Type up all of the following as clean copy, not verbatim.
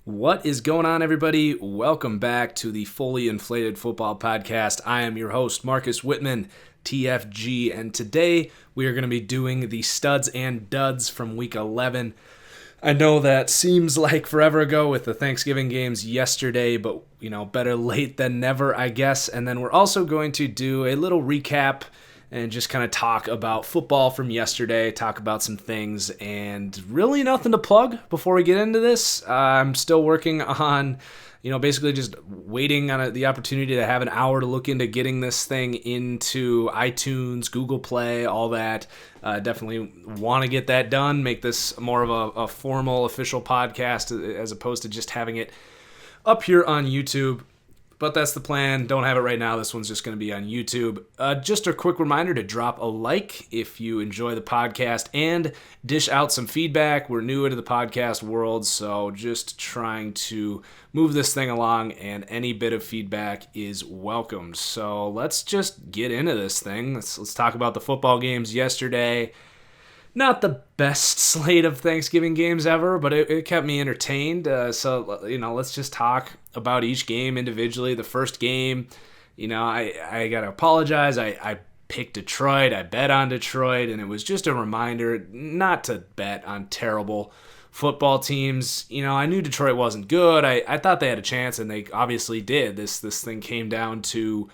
What is going on, everybody? Welcome back to the Fully Inflated Football Podcast. I am your host, Marcus Whitman, TFG, and today we are going to be doing the studs and duds from Week 11. I know that seems like forever ago with the Thanksgiving games yesterday, but, better late than never, I guess. And then we're also going to do a little recap and just kind of talk about football from yesterday, talk about some things, and really nothing to plug before we get into this. I'm still working on, basically just waiting on the opportunity to have an hour to look into getting this thing into iTunes, Google Play, all that. Definitely want to get that done, make this more of a formal, official podcast as opposed to just having it up here on YouTube. But that's the plan. Don't have it right now. This one's just going to be on YouTube. Just a quick reminder to drop a like if you enjoy the podcast and dish out some feedback. We're new into the podcast world, so just trying to move this thing along, and any bit of feedback is welcomed. So let's just get into this thing. Let's talk about the football games yesterday. Not the best slate of Thanksgiving games ever, but it kept me entertained. So let's just talk about each game individually. The first game, I got to apologize. I picked Detroit. I bet on Detroit, and it was just a reminder not to bet on terrible football teams. I knew Detroit wasn't good. I thought they had a chance, and they obviously did. This thing came down to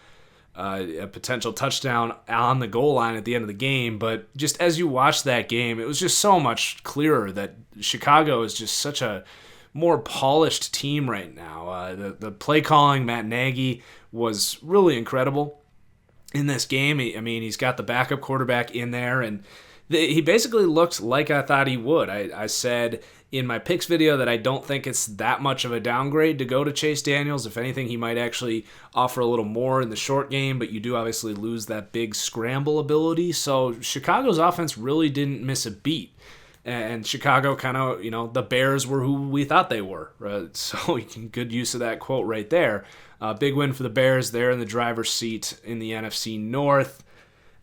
a potential touchdown on the goal line at the end of the game. But just as you watch that game, it was just so much clearer that Chicago is just such a more polished team right now. The play calling, Matt Nagy, was really incredible in this game. He's got the backup quarterback in there, and he basically looked like I thought he would. I said in my picks video that I don't think it's that much of a downgrade to go to Chase Daniels. If anything, he might actually offer a little more in the short game, but you do obviously lose that big scramble ability. So Chicago's offense really didn't miss a beat. And Chicago kind of, the Bears were who we thought they were. Right? So good use of that quote right there. Big win for the Bears. They're in the driver's seat in the NFC North.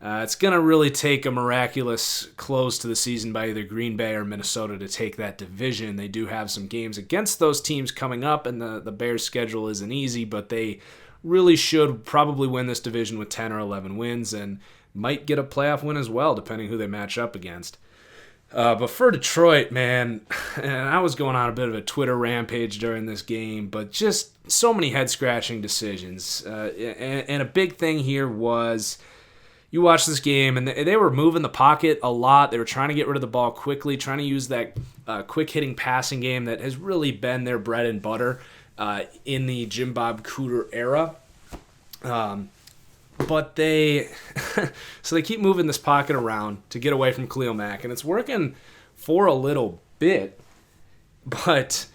It's going to really take a miraculous close to the season by either Green Bay or Minnesota to take that division. They do have some games against those teams coming up, and the Bears' schedule isn't easy, but they really should probably win this division with 10 or 11 wins and might get a playoff win as well, depending who they match up against. But for Detroit, man, and I was going on a bit of a Twitter rampage during this game, but just so many head-scratching decisions. And a big thing here was, you watch this game, and they were moving the pocket a lot. They were trying to get rid of the ball quickly, trying to use that quick-hitting passing game that has really been their bread and butter in the Jim Bob Cooter era. But they keep moving this pocket around to get away from Khalil Mack, and it's working for a little bit, but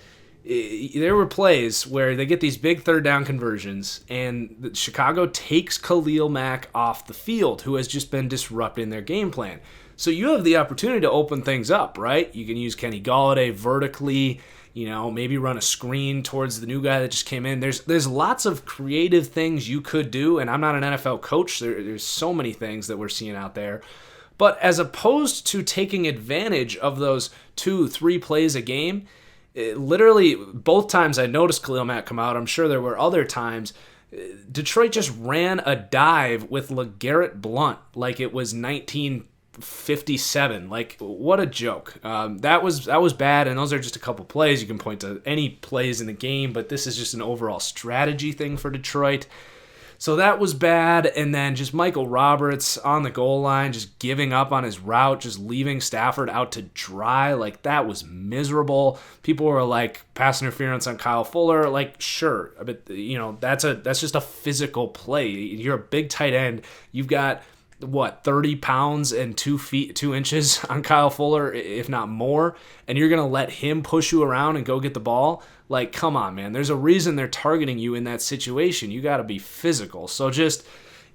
there were plays where they get these big third down conversions, and Chicago takes Khalil Mack off the field, who has just been disrupting their game plan. So you have the opportunity to open things up, right? You can use Kenny Golladay vertically, maybe run a screen towards the new guy that just came in. There's lots of creative things you could do, and I'm not an NFL coach. There's so many things that we're seeing out there. But as opposed to taking advantage of those 2-3 plays a game, literally, both times I noticed Khalil Mack come out, I'm sure there were other times, Detroit just ran a dive with LeGarrette Blount like it was 1957. Like, what a joke. That was bad, and those are just a couple plays. You can point to any plays in the game, but this is just an overall strategy thing for Detroit. So that was bad, and then just Michael Roberts on the goal line, just giving up on his route, just leaving Stafford out to dry. Like, that was miserable. People were like, pass interference on Kyle Fuller. Like, sure, but that's just a physical play. You're a big tight end. You've got 30 pounds and 2 feet 2 inches on Kyle Fuller, if not more, and you're gonna let him push you around and go get the ball? Like, come on, man. There's a reason they're targeting you in that situation. You got to be physical. So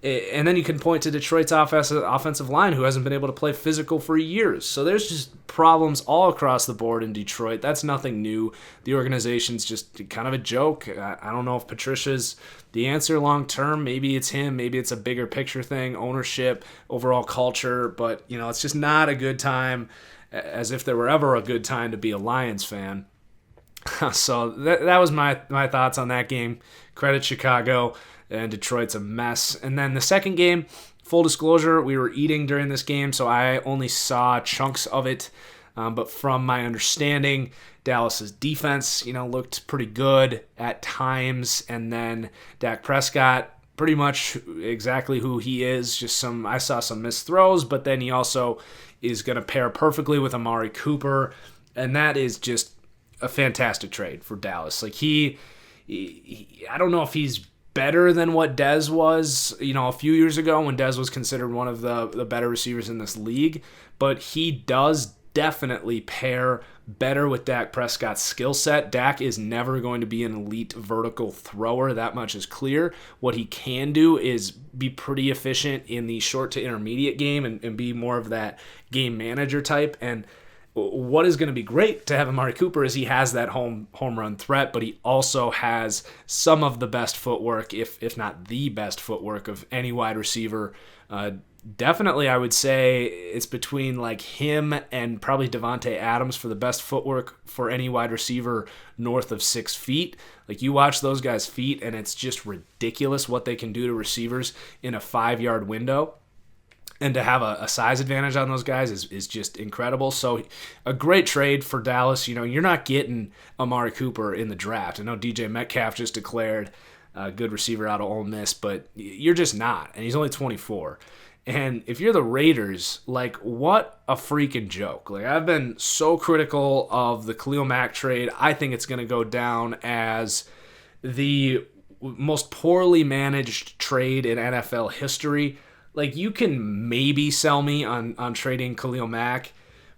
and then you can point to Detroit's offensive line, who hasn't been able to play physical for years. So there's just problems all across the board in Detroit. That's nothing new. The organization's just kind of a joke. I don't know if Patricia's the answer long term. Maybe it's him. Maybe it's a bigger picture thing, ownership, overall culture. But, it's just not a good time, as if there were ever a good time to be a Lions fan. So that was my thoughts on that game. Credit Chicago, and Detroit's a mess. And then the second game, full disclosure, we were eating during this game, so I only saw chunks of it. But from my understanding, Dallas's defense, looked pretty good at times, and then Dak Prescott, pretty much exactly who he is. I saw some missed throws, but then he also is going to pair perfectly with Amari Cooper, and that is just a fantastic trade for Dallas. Like I don't know if he's better than what Dez was, a few years ago when Dez was considered one of the better receivers in this league, but he does definitely pair better with Dak Prescott's skill set. Dak is never going to be an elite vertical thrower. That much is clear. What he can do is be pretty efficient in the short to intermediate game and be more of that game manager type. And what is going to be great to have Amari Cooper is he has that home run threat, but he also has some of the best footwork, if not the best footwork of any wide receiver. Definitely, I would say it's between like him and probably Devontae Adams for the best footwork for any wide receiver north of 6 feet. Like you watch those guys' feet, and it's just ridiculous what they can do to receivers in a 5-yard window. And to have a size advantage on those guys is just incredible. So a great trade for Dallas. You're not getting Amari Cooper in the draft. I know DJ Metcalf just declared a good receiver out of Ole Miss, but you're just not. And he's only 24. And if you're the Raiders, like, what a freaking joke. Like, I've been so critical of the Khalil Mack trade. I think it's going to go down as the most poorly managed trade in NFL history. Like, you can maybe sell me on trading Khalil Mack,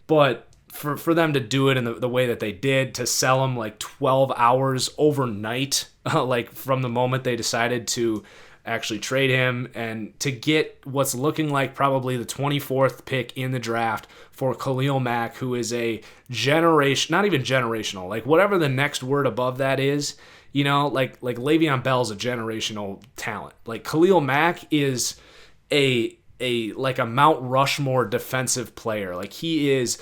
but for them to do it in the way that they did, to sell him like 12 hours overnight, like from the moment they decided to actually trade him, and to get what's looking like probably the 24th pick in the draft for Khalil Mack, who is a generation, not even generational, like whatever the next word above that is, like Le'Veon Bell's a generational talent. Like Khalil Mack is a Mount Rushmore defensive player. Like he is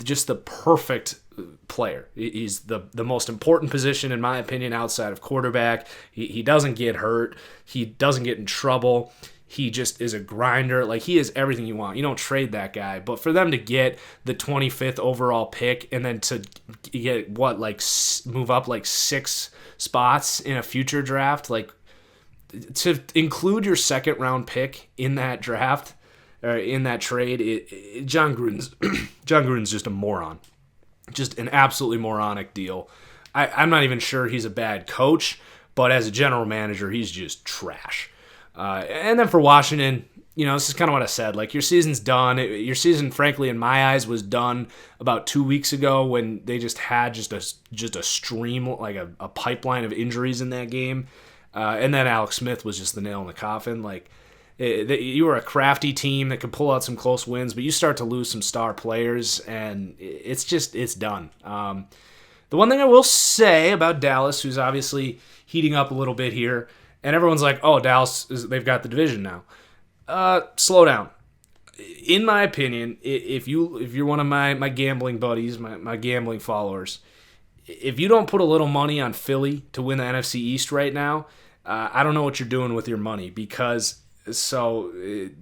just the perfect player. He's the most important position, in my opinion, outside of quarterback. He doesn't get hurt. He doesn't get in trouble. He just is a grinder. Like, he is everything you want. You don't trade that guy. But for them to get the 25th overall pick and then to get, move up like 6 spots in a future draft, like, to include your second round pick in that draft, or in that trade, John Gruden's just a moron. Just an absolutely moronic deal. I'm not even sure he's a bad coach, but as a general manager, he's just trash. And then for Washington, this is kind of what I said. Like, your season's done. Your season, frankly, in my eyes, was done about 2 weeks ago when they just had just a stream, like a pipeline of injuries in that game. And then Alex Smith was just the nail in the coffin. Like, you were a crafty team that could pull out some close wins, but you start to lose some star players, and it's done. The one thing I will say about Dallas, who's obviously heating up a little bit here, and everyone's like, oh, Dallas, they've got the division now. Slow down. In my opinion, if you're one of my gambling buddies, my gambling followers, if you don't put a little money on Philly to win the NFC East right now, I don't know what you're doing with your money, because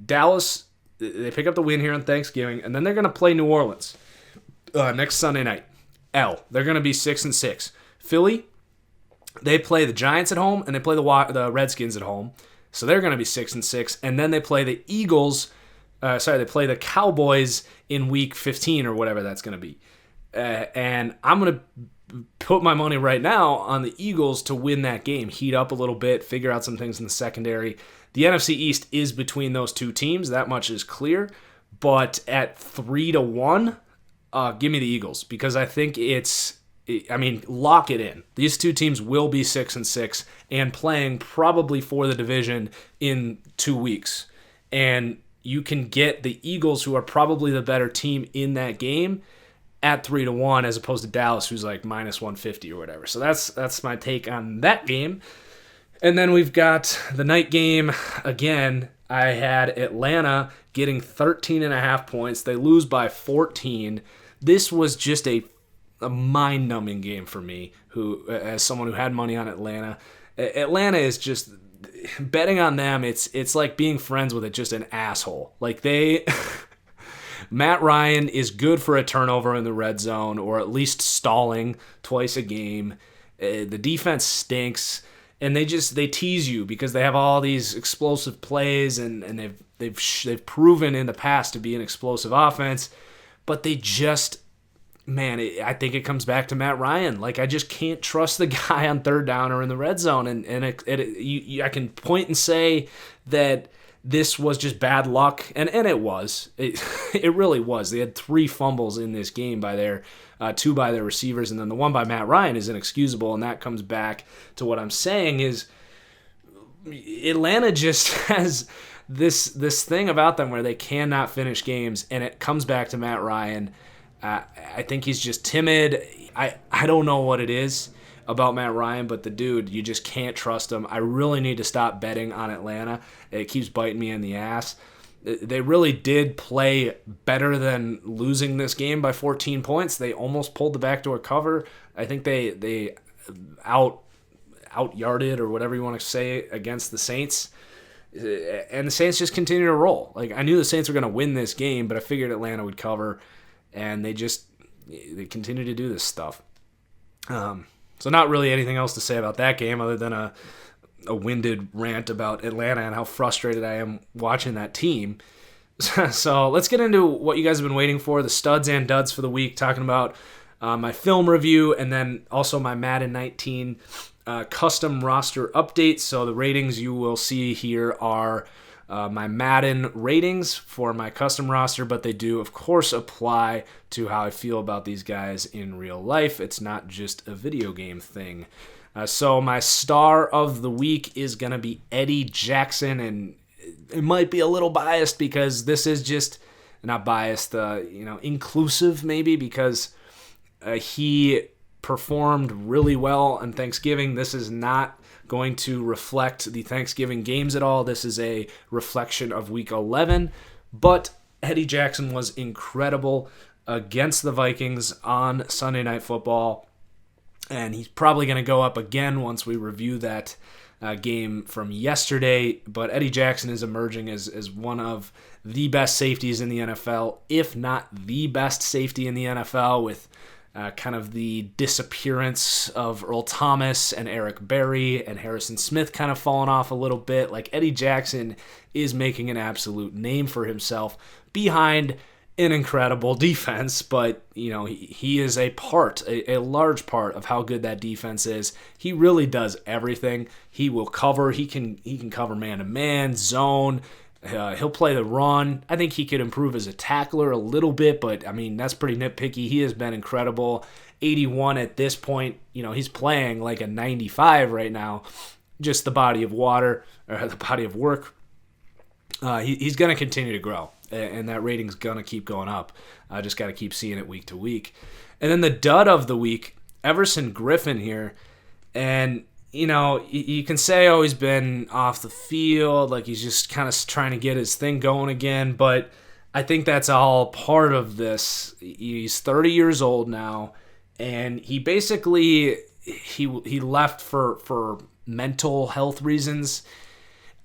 Dallas, they pick up the win here on Thanksgiving, and then they're going to play New Orleans next Sunday night. They're going to be 6-6. Philly, they play the Giants at home, and they play the Redskins at home, so they're going to be 6-6. And then they play the they play the Cowboys in Week 15 or whatever that's going to be. And I'm going to put my money right now on the Eagles to win that game, heat up a little bit, figure out some things in the secondary. The NFC East is between those two teams. That much is clear. But at 3-1, give me the Eagles, because I think lock it in. These two teams will be 6-6 and playing probably for the division in 2 weeks. And you can get the Eagles, who are probably the better team in that game, at 3-1, as opposed to Dallas, who's like minus 150 or whatever. So that's my take on that game. And then we've got the night game again. I had Atlanta getting 13.5 points. They lose by 14. This was just a a mind-numbing game for me, who as someone who had money on Atlanta. Atlanta is just betting on them. It's like being friends with just an asshole. Like Matt Ryan is good for a turnover in the red zone, or at least stalling twice a game. The defense stinks, and they tease you because they have all these explosive plays, and they've proven in the past to be an explosive offense, but they just, man, I think it comes back to Matt Ryan. Like, I just can't trust the guy on third down or in the red zone, and I can point and say that this was just bad luck, and it was. It really was. They had 3 fumbles in this game by their 2 by their receivers, and then the one by Matt Ryan is inexcusable, and that comes back to what I'm saying is Atlanta just has this thing about them where they cannot finish games, and it comes back to Matt Ryan. I think he's just timid. I don't know what it is about Matt Ryan, but the dude, you just can't trust him. I really need to stop betting on Atlanta. It keeps biting me in the ass. They really did play better than losing this game by 14 points. They almost pulled the backdoor cover. I think they out-yarded, or whatever you want to say, against the Saints. And the Saints just continue to roll. Like, I knew the Saints were going to win this game, but I figured Atlanta would cover, and they continue to do this stuff. So not really anything else to say about that game other than a winded rant about Atlanta and how frustrated I am watching that team. So let's get into what you guys have been waiting for, the studs and duds for the week, talking about my film review and then also my Madden 19 custom roster update. So the ratings you will see here are my Madden ratings for my custom roster, but they do, of course, apply to how I feel about these guys in real life. It's not just a video game thing. So my star of the week is going to be Eddie Jackson, and it might be a little biased because this is just, not biased, inclusive maybe, because he performed really well on Thanksgiving. This is not going to reflect the Thanksgiving games at all. This is a reflection of Week 11, but Eddie Jackson was incredible against the Vikings on Sunday Night Football, and he's probably going to go up again once we review that game from yesterday. But Eddie Jackson is emerging as one of the best safeties in the NFL, if not the best safety in the NFL, with kind of the disappearance of Earl Thomas and Eric Berry and Harrison Smith kind of falling off a little bit. Like, Eddie Jackson is making an absolute name for himself behind an incredible defense, but he is a large part of how good that defense is. He really does everything. He will cover. He can cover man-to-man, zone. He'll play the run. I think he could improve as a tackler a little bit, but I mean, that's pretty nitpicky. He has been incredible. 81 at this point. He's playing like a 95 right now. Just the body of water, or the body of work. He's going to continue to grow, and that rating's going to keep going up. I just got to keep seeing it week to week. And then the dud of the week, Everson Griffin here. And you can say, he's been off the field, like he's just kind of trying to get his thing going again, but I think that's all part of this. He's 30 years old now, and he basically he left for mental health reasons.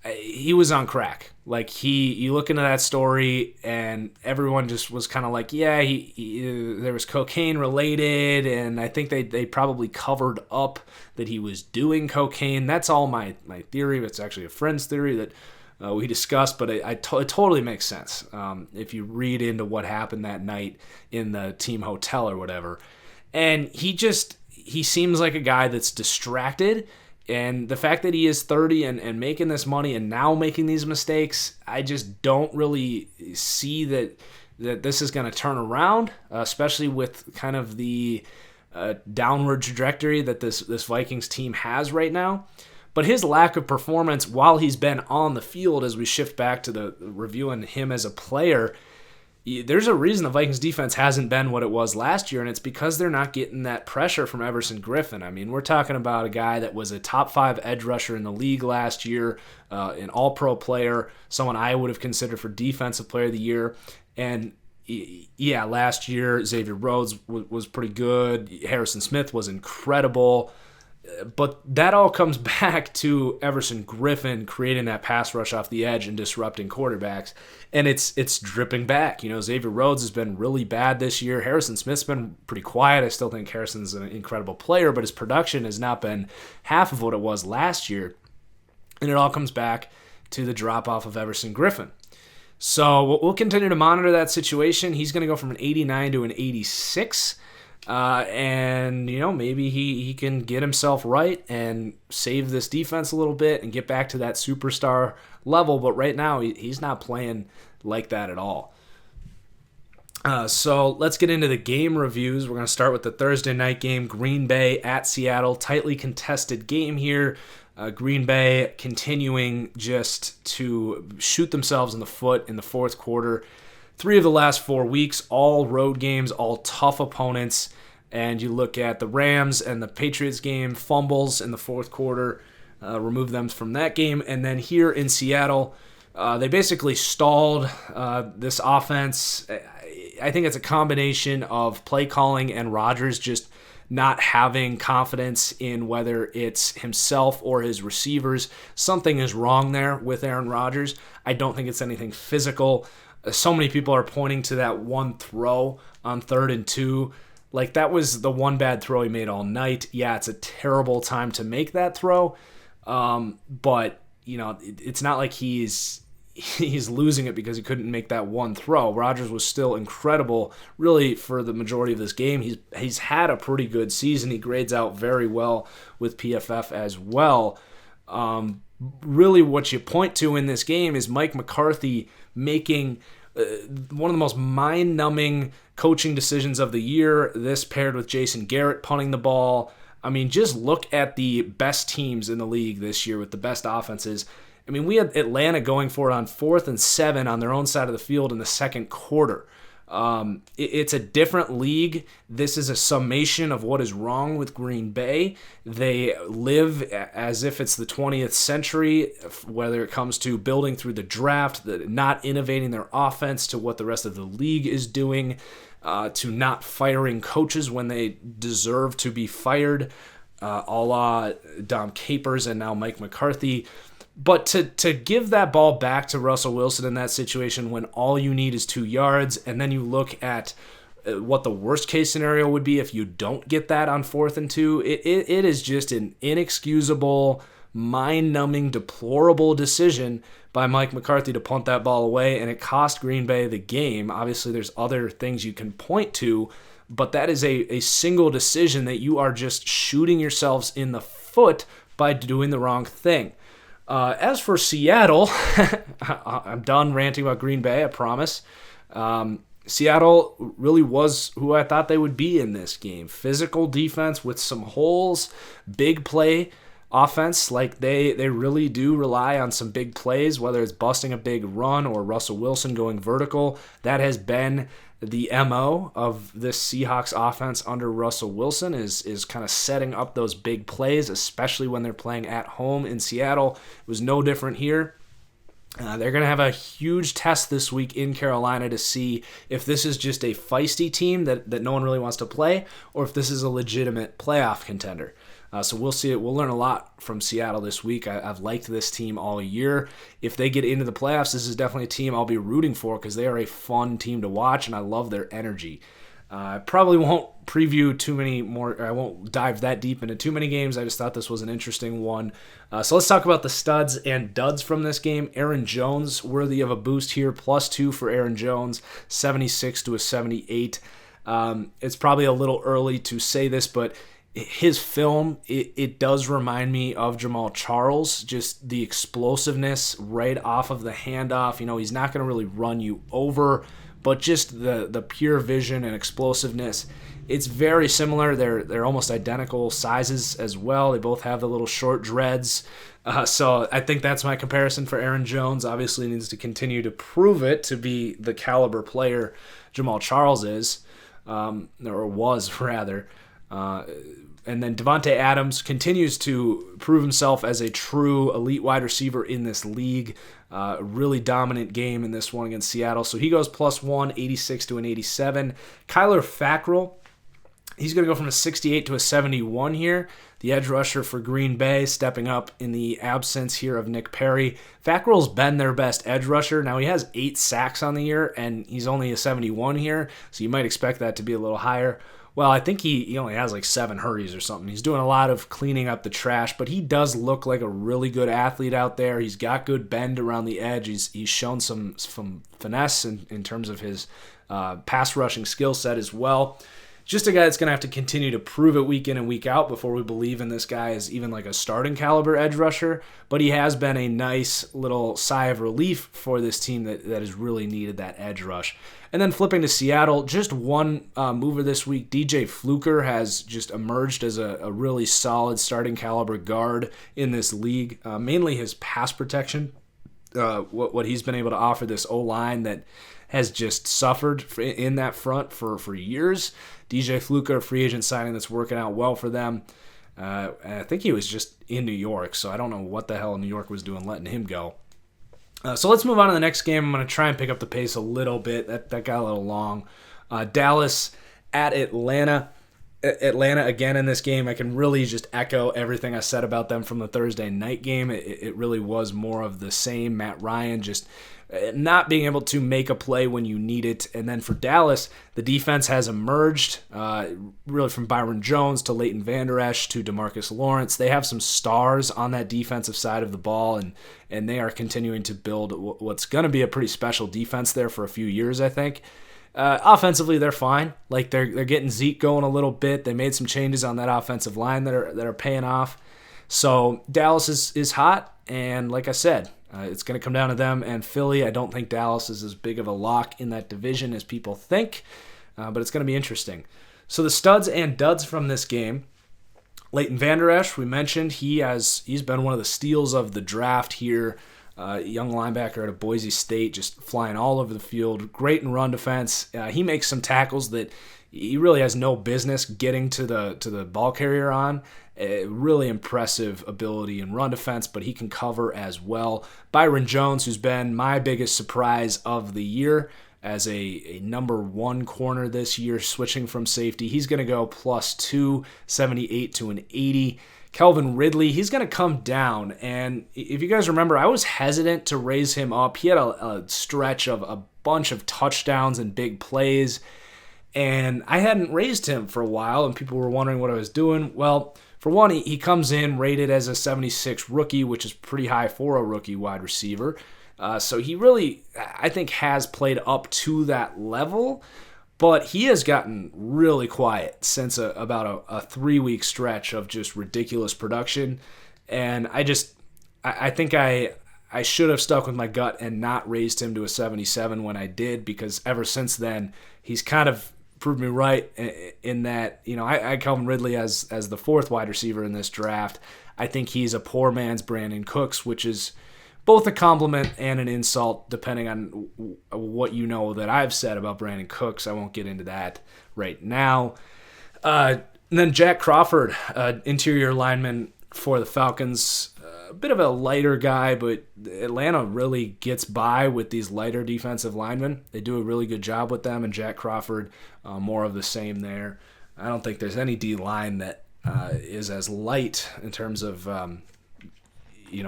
He was on crack. Like, you look into that story, and everyone just was kind of like, yeah, there was cocaine related, and I think they probably covered up that he was doing cocaine. That's all my theory. It's actually a friend's theory that we discussed, but it totally makes sense if you read into what happened that night in the team hotel or whatever. And he seems like a guy that's distracted. And the fact that he is 30 and making this money and now making these mistakes, I just don't really see that this is going to turn around, especially with kind of the downward trajectory that this Vikings team has right now. But his lack of performance while he's been on the field, as we shift back to the reviewing him as a player, there's a reason the Vikings defense hasn't been what it was last year, and it's because they're not getting that pressure from Everson Griffin. I mean, we're talking about a guy that was a top 5 edge rusher in the league last year, an all-pro player, someone I would have considered for defensive player of the year, and yeah, last year Xavier Rhodes was pretty good. Harrison Smith was incredible. But that all comes back to Everson Griffin creating that pass rush off the edge and disrupting quarterbacks. And it's dripping back. Xavier Rhodes has been really bad this year. Harrison Smith's been pretty quiet. I still think Harrison's an incredible player, but his production has not been half of what it was last year. And it all comes back to the drop-off of Everson Griffin. So we'll continue to monitor that situation. He's going to go from an 89 to an 86. And maybe he can get himself right and save this defense a little bit and get back to that superstar level. But right now he's not playing like that at all. So let's get into the game reviews. We're going to start with the Thursday night game, Green Bay at Seattle. Tightly contested game here. Green Bay continuing just to shoot themselves in the foot in the fourth quarter. 3 of the last 4 weeks, all road games, all tough opponents. And you look at the Rams and the Patriots game, fumbles in the fourth quarter, remove them from that game. And then here in Seattle, they basically stalled this offense. I think it's a combination of play calling and Rodgers just not having confidence in whether it's himself or his receivers. Something is wrong there with Aaron Rodgers. I don't think it's anything physical. So many people are pointing to that one throw on 3rd and 2. Like, that was the one bad throw he made all night. Yeah, it's a terrible time to make that throw. But, it's not like he's losing it because he couldn't make that one throw. Rodgers was still incredible, really, for the majority of this game. He's had a pretty good season. He grades out very well with PFF as well. Really, what you point to in this game is Mike McCarthy making one of the most mind-numbing coaching decisions of the year. This paired with Jason Garrett punting the ball. I mean, just look at the best teams in the league this year with the best offenses. I mean, we had Atlanta going for it on 4th and 7 on their own side of the field in the second quarter. It's a different league. This is a summation of what is wrong with Green Bay. They live as if it's the 20th century, whether it comes to building through the draft, not innovating their offense to what the rest of the league is doing, to not firing coaches when they deserve to be fired, a la Dom Capers and now Mike McCarthy. But to give that ball back to Russell Wilson in that situation when all you need is 2 yards, and then you look at what the worst case scenario would be if you don't get that on 4th and 2, it is just an inexcusable, mind-numbing, deplorable decision by Mike McCarthy to punt that ball away, and it cost Green Bay the game. Obviously, there's other things you can point to, but that is a single decision that you are just shooting yourselves in the foot by doing the wrong thing. As for Seattle, I'm done ranting about Green Bay, I promise. Seattle really was who I thought they would be in this game. Physical defense with some holes, big play offense. Like they really do rely on some big plays, whether it's busting a big run or Russell Wilson going vertical. That has been the MO of this Seahawks offense under Russell Wilson is kind of setting up those big plays, especially when they're playing at home in Seattle. It was no different here. They're going to have a huge test this week in Carolina to see if this is just a feisty team that no one really wants to play, or if this is a legitimate playoff contender. So we'll see it. We'll learn a lot from Seattle this week. I've liked this team all year. If they get into the playoffs, this is definitely a team I'll be rooting for because they are a fun team to watch, and I love their energy. I probably won't preview too many more. I won't dive that deep into too many games. I just thought this was an interesting one. So let's talk about the studs and duds from this game. Aaron Jones, worthy of a boost here. +2 for Aaron Jones, 76 to a 78. It's probably a little early to say this, but his film, it does remind me of Jamal Charles, just the explosiveness right off of the handoff. He's not going to really run you over, but just the pure vision and explosiveness. It's very similar. They're almost identical sizes as well. They both have the little short dreads. So I think that's my comparison for Aaron Jones. Obviously needs to continue to prove it to be the caliber player Jamal Charles is, or was rather. And then Devontae Adams continues to prove himself as a true elite wide receiver in this league. Really dominant game in this one against Seattle. So he goes +1, 86 to an 87. Kyler Fackrell, he's going to go from a 68 to a 71 here. The edge rusher for Green Bay, stepping up in the absence here of Nick Perry. Fackrell's been their best edge rusher. Now he has 8 sacks on the year, and he's only a 71 here, so you might expect that to be a little higher. Well, I think he only has like 7 hurries or something. He's doing a lot of cleaning up the trash, but he does look like a really good athlete out there. He's got good bend around the edge. He's shown some finesse in terms of his pass rushing skill set as well. Just a guy that's going to have to continue to prove it week in and week out before we believe in this guy as even like a starting caliber edge rusher. But he has been a nice little sigh of relief for this team that has really needed that edge rush. And then flipping to Seattle, just one mover this week. DJ Fluker has just emerged as a really solid starting caliber guard in this league. Mainly his pass protection, what he's been able to offer this O-line that has just suffered in that front for years. DJ Fluker, a free agent signing that's working out well for them. And I think he was just in New York, so I don't know what the hell New York was doing letting him go. So let's move on to the next game. I'm going to try and pick up the pace a little bit. That got a little long. Dallas at Atlanta. Atlanta again in this game. I can really just echo everything I said about them from the Thursday night game. It really was more of the same. Matt Ryan just not being able to make a play when you need it. And then for Dallas, the defense has emerged, really from Byron Jones to Leighton Vander Esch to DeMarcus Lawrence. They have some stars on that defensive side of the ball, and they are continuing to build what's going to be a pretty special defense there for a few years, I think. Offensively, they're fine. Like they're getting Zeke going a little bit. They made some changes on that offensive line that are paying off. So Dallas is hot, and like I said, it's going to come down to them and Philly. I don't think Dallas is as big of a lock in that division as people think, but it's going to be interesting. So the studs and duds from this game. Leighton Vander Esch, we mentioned, he's been one of the steals of the draft here. Young linebacker out of Boise State, just flying all over the field. Great in run defense. He makes some tackles that he really has no business getting to the ball carrier on. Really impressive ability in run defense, but he can cover as well. Byron Jones, who's been my biggest surprise of the year as a number 1 corner this year, switching from safety. He's going to go +2, 78 to an 80. Calvin Ridley, he's going to come down, and if you guys remember, I was hesitant to raise him up. He had a stretch of a bunch of touchdowns and big plays, and I hadn't raised him for a while, and people were wondering what I was doing. Well, for one, he comes in rated as a 76 rookie, which is pretty high for a rookie wide receiver. So he really, I think, has played up to that level, but he has gotten really quiet since about a 3-week stretch of just ridiculous production. And I think I should have stuck with my gut and not raised him to a 77 when I did, because ever since then, he's kind of proved me right in that, I had Calvin Ridley as the 4th wide receiver in this draft. I think he's a poor man's Brandon Cooks, which is both a compliment and an insult, depending on what you know that I've said about Brandon Cooks. I won't get into that right now. And then Jack Crawford, interior lineman for the Falcons. A bit of a lighter guy, but Atlanta really gets by with these lighter defensive linemen. They do a really good job with them, and Jack Crawford, more of the same there. I don't think there's any D-line that is as light in terms of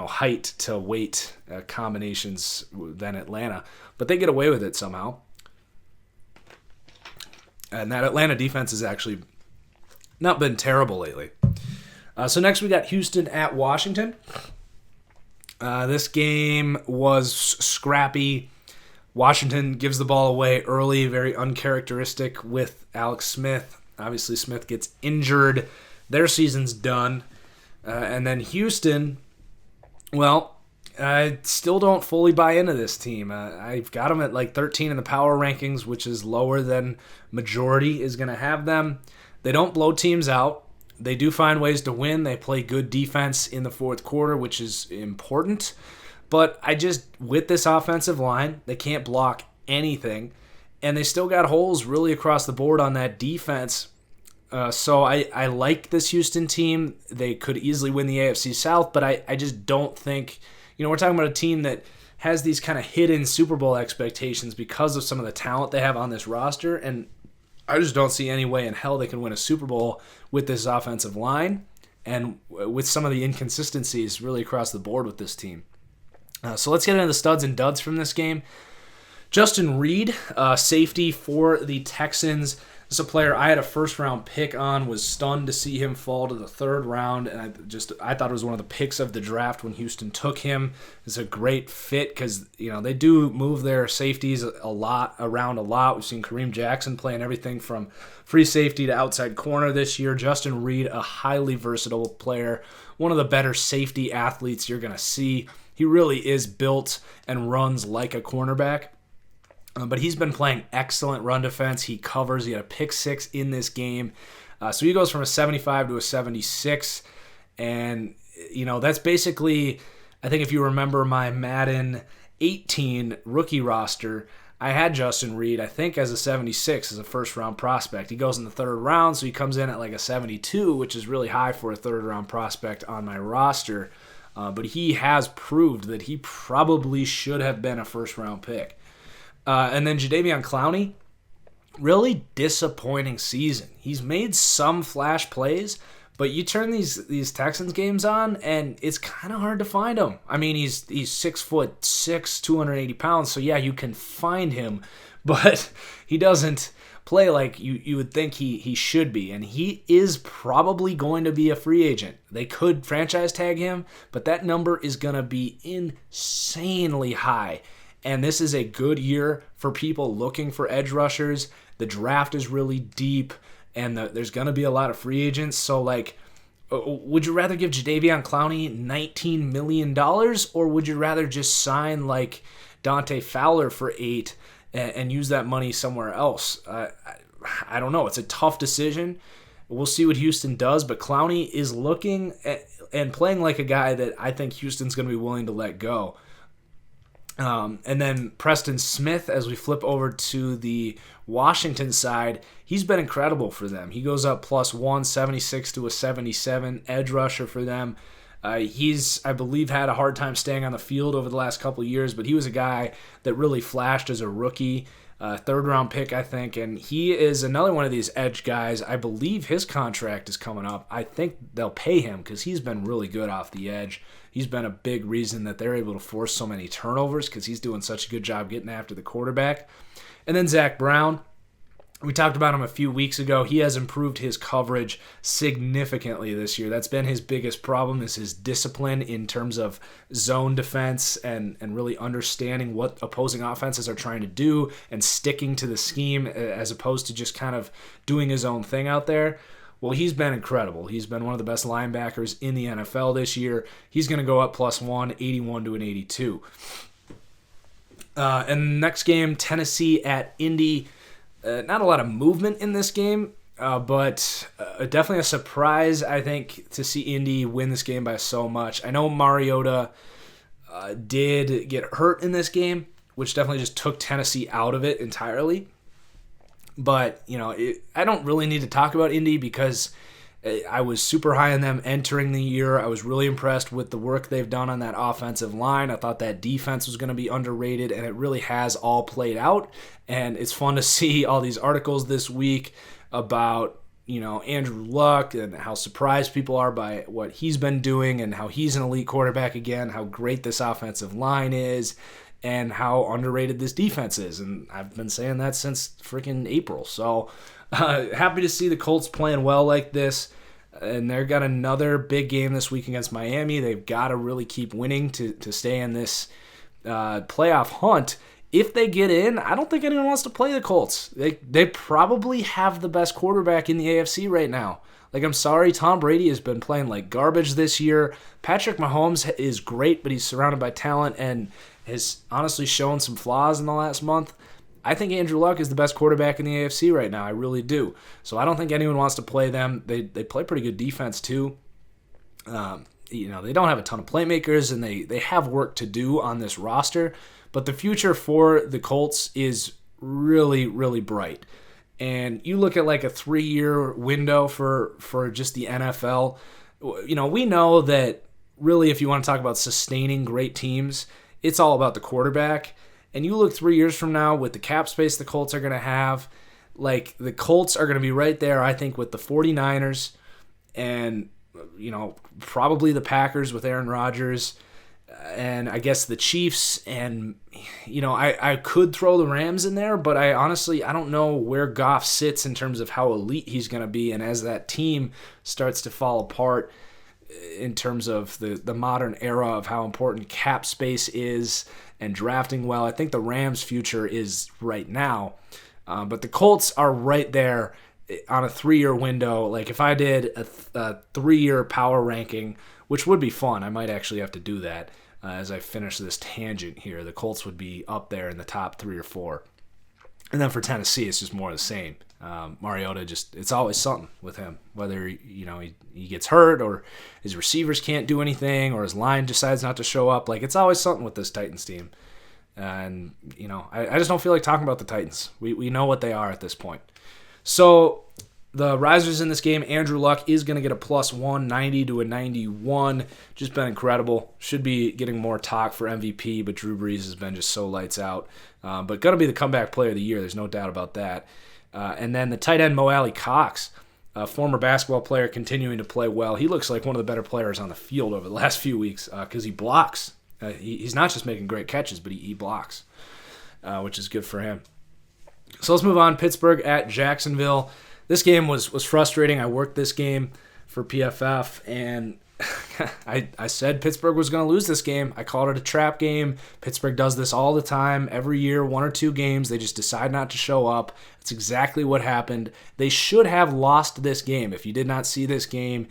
height to weight combinations than Atlanta, but they get away with it somehow. And that Atlanta defense has actually not been terrible lately. So next we got Houston at Washington. This game was scrappy. Washington gives the ball away early, very uncharacteristic with Alex Smith. Obviously Smith gets injured. Their season's done. And then Houston, well, I still don't fully buy into this team. I've got them at like 13 in the power rankings, which is lower than majority is going to have them. They don't blow teams out. They do find ways to win. They play good defense in the 4th quarter, which is important. But with this offensive line, they can't block anything. And they still got holes really across the board on that defense. So I like this Houston team. They could easily win the AFC South, but I just don't think, we're talking about a team that has these kind of hidden Super Bowl expectations because of some of the talent they have on this roster, and I just don't see any way in hell they can win a Super Bowl with this offensive line and with some of the inconsistencies really across the board with this team. So let's get into the studs and duds from this game. Justin Reed, safety for the Texans. This is a player I had a first-round pick on, was stunned to see him fall to the third round, and I thought it was one of the picks of the draft when Houston took him. It's a great fit because, they do move their safeties around a lot. We've seen Kareem Jackson playing everything from free safety to outside corner this year. Justin Reed, a highly versatile player, one of the better safety athletes you're going to see. He really is built and runs like a cornerback. But he's been playing excellent run defense. He covers. He had a pick 6 in this game. So he goes from a 75 to a 76. And, that's basically, I think if you remember my Madden 18 rookie roster, I had Justin Reed, I think, as a 76 as a first-round prospect. He goes in the third round, so he comes in at like a 72, which is really high for a third-round prospect on my roster. But he has proved that he probably should have been a first-round pick. And then Jadeveon Clowney, really disappointing season. He's made some flash plays, but you turn these Texans games on, and it's kind of hard to find him. I mean, he's 6'6", 280 pounds, so yeah, you can find him, but he doesn't play like you would think he should be, and he is probably going to be a free agent. They could franchise tag him, but that number is going to be insanely high. And this is a good year for people looking for edge rushers. The draft is really deep, and there's going to be a lot of free agents. So, would you rather give Jadeveon Clowney $19 million, or would you rather just sign, Dante Fowler for 8 and use that money somewhere else? I don't know. It's a tough decision. We'll see what Houston does, but Clowney is looking and playing like a guy that I think Houston's going to be willing to let go. And then Preston Smith, as we flip over to the Washington side, he's been incredible for them. He goes up +1, 76 to a 77, edge rusher for them. He's, I believe, had a hard time staying on the field over the last couple of years, but he was a guy that really flashed as a rookie. Third-round pick, I think, and he is another one of these edge guys. I believe his contract is coming up. I think they'll pay him because he's been really good off the edge. He's been a big reason that they're able to force so many turnovers because he's doing such a good job getting after the quarterback. And then Zach Brown. We talked about him a few weeks ago. He has improved his coverage significantly this year. That's been his biggest problem, is his discipline in terms of zone defense and really understanding what opposing offenses are trying to do and sticking to the scheme as opposed to just kind of doing his own thing out there. Well, he's been incredible. He's been one of the best linebackers in the NFL this year. He's going to go up +1, 81 to an 82. And next game, Tennessee at Indy. Not a lot of movement in this game, but definitely a surprise, I think, to see Indy win this game by so much. I know Mariota did get hurt in this game, which definitely just took Tennessee out of it entirely. But, I don't really need to talk about Indy because I was super high on them entering the year. I was really impressed with the work they've done on that offensive line. I thought that defense was going to be underrated, and it really has all played out. And it's fun to see all these articles this week about, Andrew Luck and how surprised people are by what he's been doing and how he's an elite quarterback again, how great this offensive line is, and how underrated this defense is. And I've been saying that since freaking April. So happy to see the Colts playing well like this. And they've got another big game this week against Miami. They've got to really keep winning to stay in this playoff hunt. If they get in, I don't think anyone wants to play the Colts. They probably have the best quarterback in the AFC right now. I'm sorry, Tom Brady has been playing like garbage this year. Patrick Mahomes is great, but he's surrounded by talent and has honestly shown some flaws in the last month. I think Andrew Luck is the best quarterback in the AFC right now. I really do. So I don't think anyone wants to play them. They play pretty good defense too. They don't have a ton of playmakers, and they have work to do on this roster. But the future for the Colts is really, really bright. and you look at like a 3-year window for just the NFL, we know that really if you want to talk about sustaining great teams, it's all about the quarterback. And you look 3 years from now with the cap space the Colts are going to have, like the Colts are going to be right there, I think, with the 49ers and, probably the Packers with Aaron Rodgers and I guess the Chiefs. And, I could throw the Rams in there, but I don't know where Goff sits in terms of how elite he's going to be. And as that team starts to fall apart in terms of the modern era of how important cap space is and drafting well, I think the Rams' future is right now. But the Colts are right there on a 3-year window. Like if I did a 3-year power ranking, which would be fun, I might actually have to do that as I finish this tangent here. The Colts would be up there in the top 3 or 4. And then for Tennessee, it's just more of the same. Mariota it's always something with him, whether he gets hurt or his receivers can't do anything or his line decides not to show up. Like it's always something with this Titans team. And I just don't feel like talking about the Titans. We know what they are at this point. So the risers in this game, Andrew Luck is going to get a +1, 90 to a 91. Just been incredible. Should be getting more talk for MVP, but Drew Brees has been just so lights out. But going to be the comeback player of the year. There's no doubt about that. And then the tight end, Mo Alley Cox, a former basketball player, continuing to play well. He looks like one of the better players on the field over the last few weeks because he blocks. He's not just making great catches, but he blocks, which is good for him. So let's move on. Pittsburgh at Jacksonville. This game was frustrating. I worked this game for PFF, and I said Pittsburgh was going to lose this game. I called it a trap game. Pittsburgh does this all the time. Every year, 1 or 2 games, they just decide not to show up. That's exactly what happened. They should have lost this game. If you did not see this game,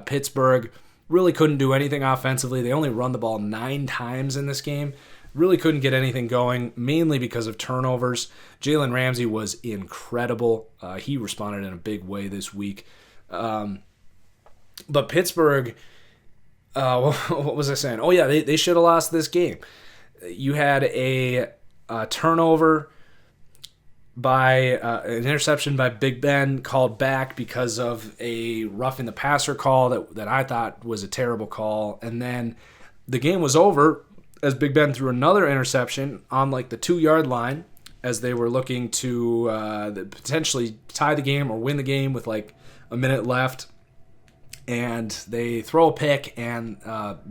Pittsburgh really couldn't do anything offensively. They only run the ball 9 times in this game. Really couldn't get anything going, mainly because of turnovers. Jalen Ramsey was incredible. He responded in a big way this week. But Pittsburgh, what was I saying? Oh, yeah, they should have lost this game. You had a turnover by an interception by Big Ben called back because of a roughing the passer call that I thought was a terrible call. And then the game was over as Big Ben threw another interception on like the 2-yard line as they were looking to potentially tie the game or win the game with like a minute left. And they throw a pick and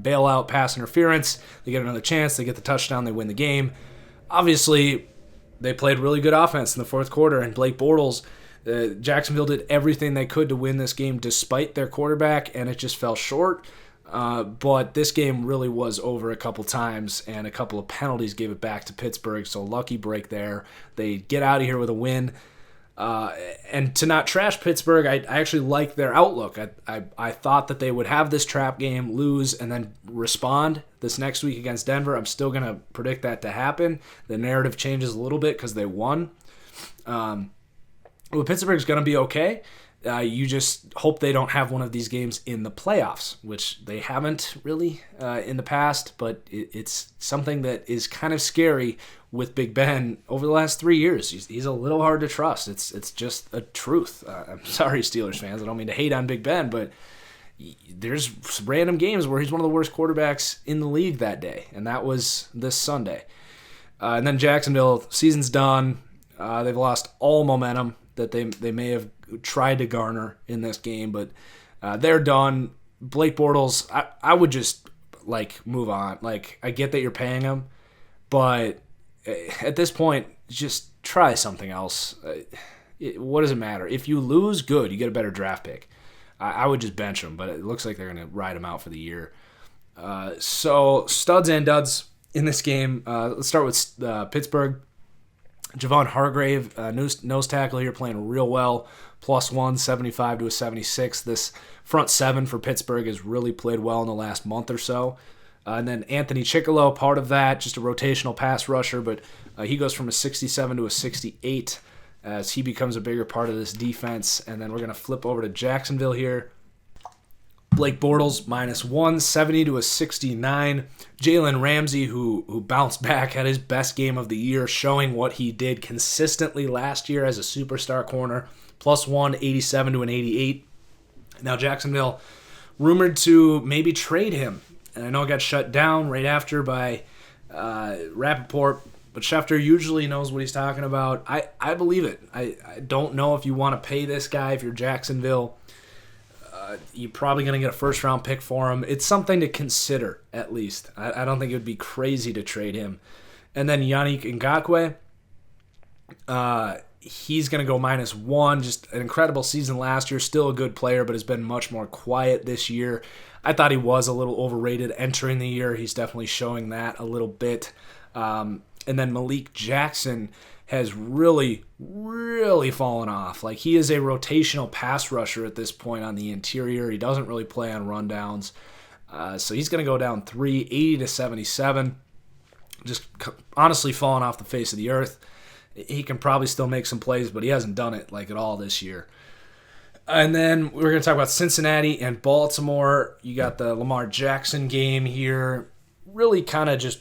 bail out pass interference. They get another chance. They get the touchdown. They win the game. Obviously, they played really good offense in the fourth quarter, and Blake Bortles, Jacksonville did everything they could to win this game despite their quarterback, and it just fell short. But this game really was over a couple times, and a couple of penalties gave it back to Pittsburgh, so lucky break there. They get out of here with a win. And to not trash Pittsburgh, I actually like their outlook. I thought that they would have this trap game, lose, and then respond this next week against Denver. I'm still going to predict that to happen. The narrative changes a little bit because they won. Well, Pittsburgh's going to be okay. You just hope they don't have one of these games in the playoffs, which they haven't really in the past, but it's something that is kind of scary with Big Ben over the last 3 years. He's a little hard to trust. It's just a truth. I'm sorry, Steelers fans. I don't mean to hate on Big Ben, but there's random games where he's one of the worst quarterbacks in the league that day, and that was this Sunday. And then Jacksonville, season's done. They've lost all momentum that they may have tried to garner in this game, but they're done. Blake Bortles, I would just move on. I get that you're paying him, but at this point, just try something else. What does it matter? If you lose, good. You get a better draft pick. I would just bench him, but it looks like they're going to ride him out for the year. So studs and duds in this game. Let's start with Pittsburgh. Javon Hargrave, nose tackle here, playing real well. +1, 75 to a 76. This front seven for Pittsburgh has really played well in the last month or so. And then Anthony Chickillo, part of that, just a rotational pass rusher, but he goes from a 67 to a 68 as he becomes a bigger part of this defense. And then we're going to flip over to Jacksonville here. Blake Bortles -1, 70 to a 69. Jalen Ramsey, who bounced back, had his best game of the year, showing what he did consistently last year as a superstar corner. +1, 87 to an 88. Now Jacksonville rumored to maybe trade him. And I know it got shut down right after by Rappaport, but Schefter usually knows what he's talking about. I believe it. I don't know if you want to pay this guy if you're Jacksonville. You're probably going to get a first-round pick for him. It's something to consider, at least. I don't think it would be crazy to trade him. And then Yannick Ngakoue, he's going to go -1. Just an incredible season last year. Still a good player, but has been much more quiet this year. I thought he was a little overrated entering the year. He's definitely showing that a little bit. And then Malik Jackson has really, really fallen off. Like, he is a rotational pass rusher at this point on the interior. He doesn't really play on rundowns. So he's going to go down 3, 80 to 77. Just honestly falling off the face of the earth. He can probably still make some plays, but he hasn't done it like at all this year. And then we're going to talk about Cincinnati and Baltimore. You got the Lamar Jackson game here. Really kind of just,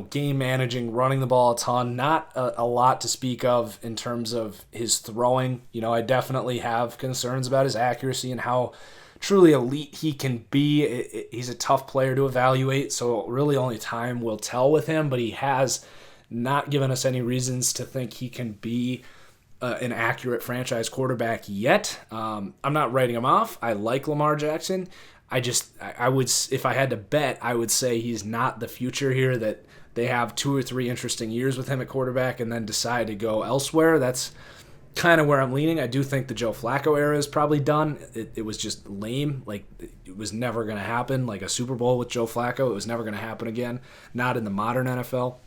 game managing, running the ball a ton. Not a lot to speak of in terms of his throwing. I definitely have concerns about his accuracy and how truly elite he can be. He's a tough player to evaluate, so really only time will tell with him, but he has not given us any reasons to think he can be an accurate franchise quarterback yet. I'm not writing him off. I like Lamar Jackson. I would, if I had to bet, I would say he's not the future here, that they have 2 or 3 interesting years with him at quarterback and then decide to go elsewhere. That's kind of where I'm leaning. I do think the Joe Flacco era is probably done. It was just lame. Like, it was never going to happen. Like a Super Bowl with Joe Flacco, it was never going to happen again. Not in the modern NFL.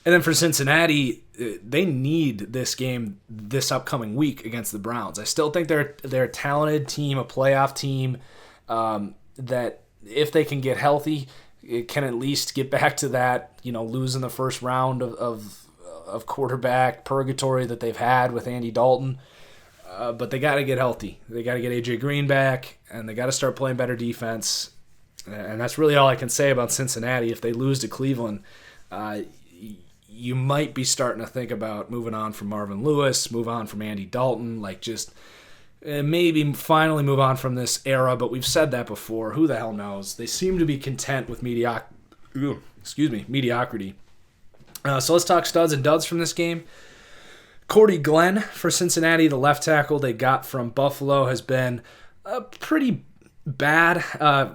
And then for Cincinnati, they need this game this upcoming week against the Browns. I still think they're a talented team, a playoff team, that if they can get healthy, it can at least get back to that, losing the first round of quarterback purgatory that they've had with Andy Dalton. But they got to get healthy. They got to get A.J. Green back, and they got to start playing better defense. And that's really all I can say about Cincinnati. If they lose to Cleveland, you might be starting to think about moving on from Marvin Lewis, move on from Andy Dalton, maybe finally move on from this era. But we've said that before. Who the hell knows? They seem to be content with mediocrity. So let's talk studs and duds from this game. Cordy Glenn for Cincinnati, the left tackle they got from Buffalo, has been pretty bad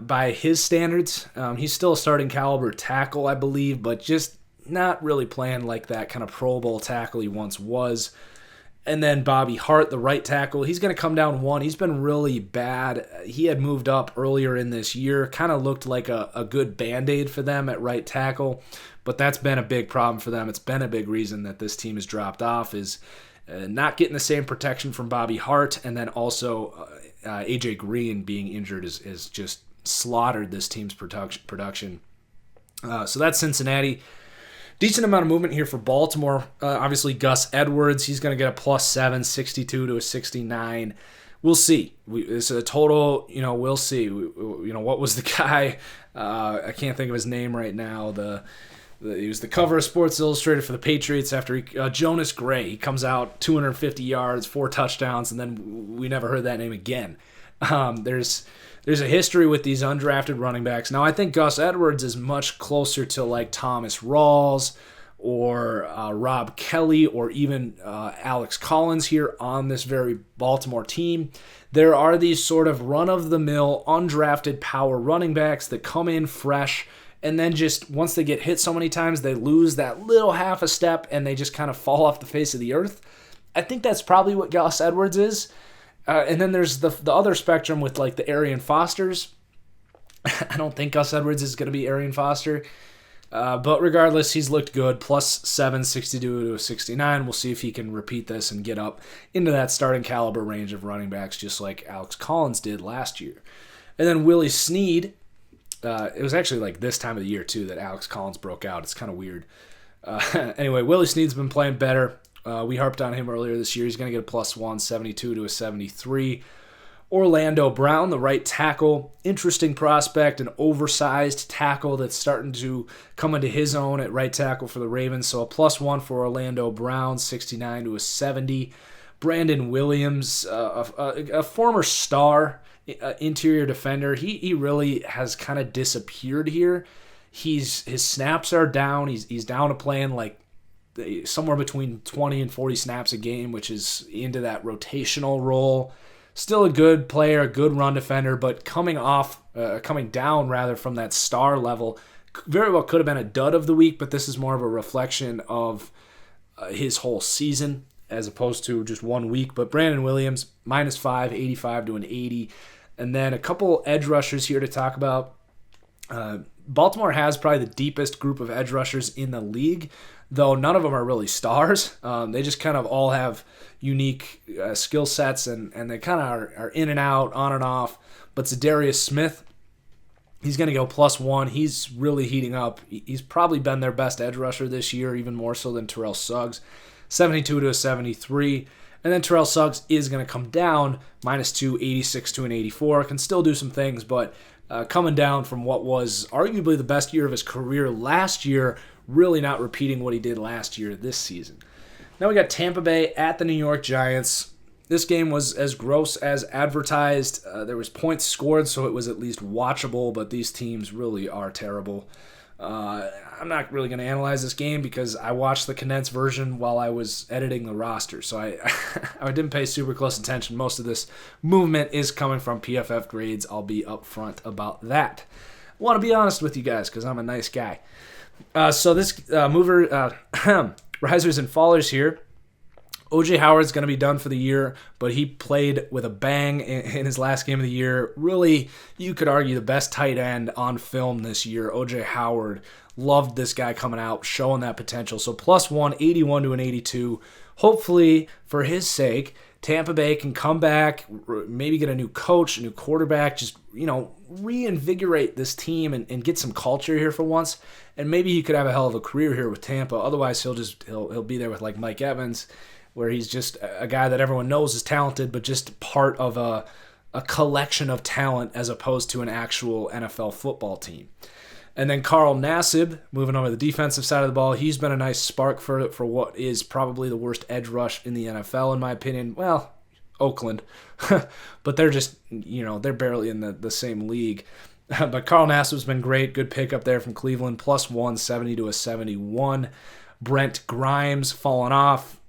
by his standards. He's still a starting caliber tackle, I believe, but just not really playing like that kind of Pro Bowl tackle he once was. And then Bobby Hart, the right tackle, he's going to come down 1. He's been really bad. He had moved up earlier in this year, kind of looked like a good Band-Aid for them at right tackle, but that's been a big problem for them. It's been a big reason that this team has dropped off, is not getting the same protection from Bobby Hart, and then also A.J. Green being injured is just slaughtered this team's production. So that's Cincinnati. Decent amount of movement here for Baltimore. Obviously, Gus Edwards, he's going to get a +7, 62 to a 69. We'll see. It's a total, we'll see. What was the guy? I can't think of his name right now. He was the cover of Sports Illustrated for the Patriots after Jonas Gray. He comes out 250 yards, 4 touchdowns, and then we never heard that name again. There's a history with these undrafted running backs. Now, I think Gus Edwards is much closer to like Thomas Rawls or Rob Kelly or even Alex Collins here on this very Baltimore team. There are these sort of run-of-the-mill, undrafted power running backs that come in fresh, and then just once they get hit so many times, they lose that little half a step and they just kind of fall off the face of the earth. I think that's probably what Gus Edwards is. And then there's the other spectrum with like the Arian Fosters. I don't think Gus Edwards is going to be Arian Foster. But regardless, he's looked good. +7, 62 to a 69. We'll see if he can repeat this and get up into that starting caliber range of running backs just like Alex Collins did last year. And then Willie Snead. It was actually like this time of the year too that Alex Collins broke out. It's kind of weird. Anyway, Willie Snead's been playing better. We harped on him earlier this year. He's going to get a +1, 72 to a 73. Orlando Brown, the right tackle, interesting prospect, an oversized tackle that's starting to come into his own at right tackle for the Ravens. So a +1 for Orlando Brown, 69 to a 70. Brandon Williams, a former star interior defender. He really has kind of disappeared here. His snaps are down. He's down to playing like somewhere between 20 and 40 snaps a game, which is into that rotational role. Still a good player, a good run defender, but coming down rather from that star level. Very well could have been a dud of the week, but this is more of a reflection of his whole season as opposed to just 1 week. But Brandon Williams, -5, 85 to an 80. And then a couple edge rushers here to talk about. Baltimore has probably the deepest group of edge rushers in the league, though none of them are really stars. They just kind of all have unique skill sets, and they kind of are in and out, on and off. But Zadarius Smith, he's going to go +1. He's really heating up. He's probably been their best edge rusher this year, even more so than Terrell Suggs. 72 to a 73. And then Terrell Suggs is going to come down, -2, 86 to an 84. Can still do some things, but coming down from what was arguably the best year of his career last year, really not repeating what he did last year this season. Now we got Tampa Bay at the New York Giants. This game was as gross as advertised. There was points scored, so it was at least watchable, but these teams really are terrible. I'm not really going to analyze this game because I watched the condensed version while I was editing the roster, so I didn't pay super close attention. Most of this movement is coming from PFF grades. I'll be upfront about that. I want to be honest with you guys because I'm a nice guy. So this risers and fallers here. O.J. Howard's going to be done for the year, but he played with a bang in his last game of the year. Really, you could argue the best tight end on film this year. O.J. Howard, loved this guy coming out, showing that potential. So +1, 81 to an 82. Hopefully, for his sake, Tampa Bay can come back, maybe get a new coach, a new quarterback, just, reinvigorate this team and get some culture here for once. And maybe he could have a hell of a career here with Tampa. Otherwise, he'll be there with like Mike Evans, where he's just a guy that everyone knows is talented, but just part of a collection of talent as opposed to an actual NFL football team. And then Carl Nassib, moving over to the defensive side of the ball, he's been a nice spark for what is probably the worst edge rush in the NFL, in my opinion. Well, Oakland. But they're just, they're barely in the same league. But Carl Nassib's been great. Good pickup there from Cleveland. +1, 70 to a 71. Brent Grimes falling off.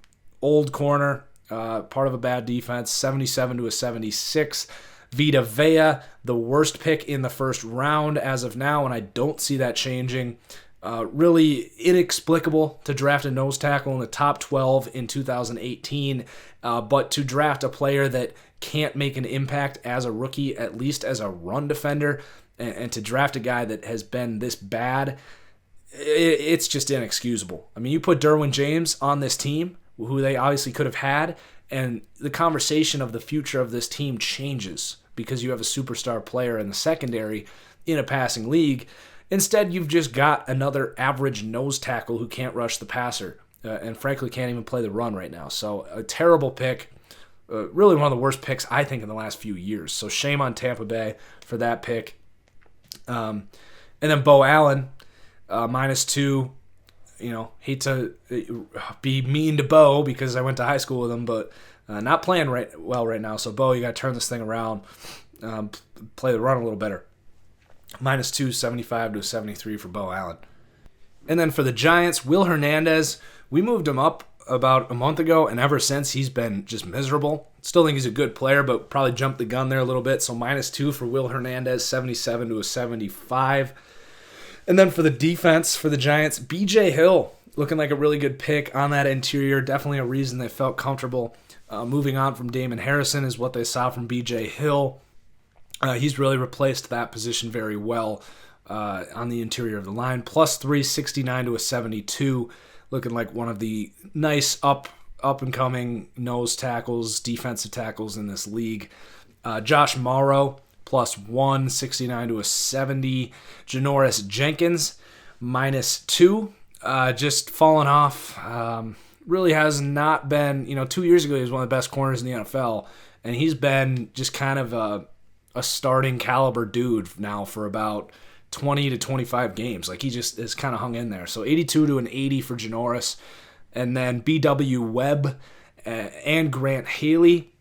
Old corner, part of a bad defense, 77 to a 76. Vita Vea, the worst pick in the first round as of now, and I don't see that changing. Really inexplicable to draft a nose tackle in the top 12 in 2018, but to draft a player that can't make an impact as a rookie, at least as a run defender, and to draft a guy that has been this bad, it's just inexcusable. I mean, you put Derwin James on this team, who they obviously could have had, and the conversation of the future of this team changes because you have a superstar player in the secondary in a passing league. Instead, you've just got another average nose tackle who can't rush the passer and frankly can't even play the run right now. So a terrible pick, really one of the worst picks I think in the last few years. So shame on Tampa Bay for that pick. And then Bo Allen, -2. Hate to be mean to Bo because I went to high school with him, but not playing well right now. So, Bo, you got to turn this thing around, play the run a little better. -2, 75 to 73 for Bo Allen. And then for the Giants, Will Hernandez, we moved him up about a month ago, and ever since he's been just miserable. Still think he's a good player, but probably jumped the gun there a little bit. So -2 for Will Hernandez, 77 to a 75. And then for the defense, for the Giants, B.J. Hill, looking like a really good pick on that interior. Definitely a reason they felt comfortable moving on from Damon Harrison is what they saw from B.J. Hill. He's really replaced that position very well on the interior of the line. +3, 69 to a 72. Looking like one of the nice up-and-coming nose tackles, defensive tackles in this league. Josh Morrow, +1, 69 to a 70. Janoris Jenkins, -2. Just fallen off. Really has not been, 2 years ago he was one of the best corners in the NFL, and he's been just kind of a starting caliber dude now for about 20 to 25 games. Like, he just is kind of hung in there. So 82 to an 80 for Janoris. And then B.W. Webb and Grant Haley.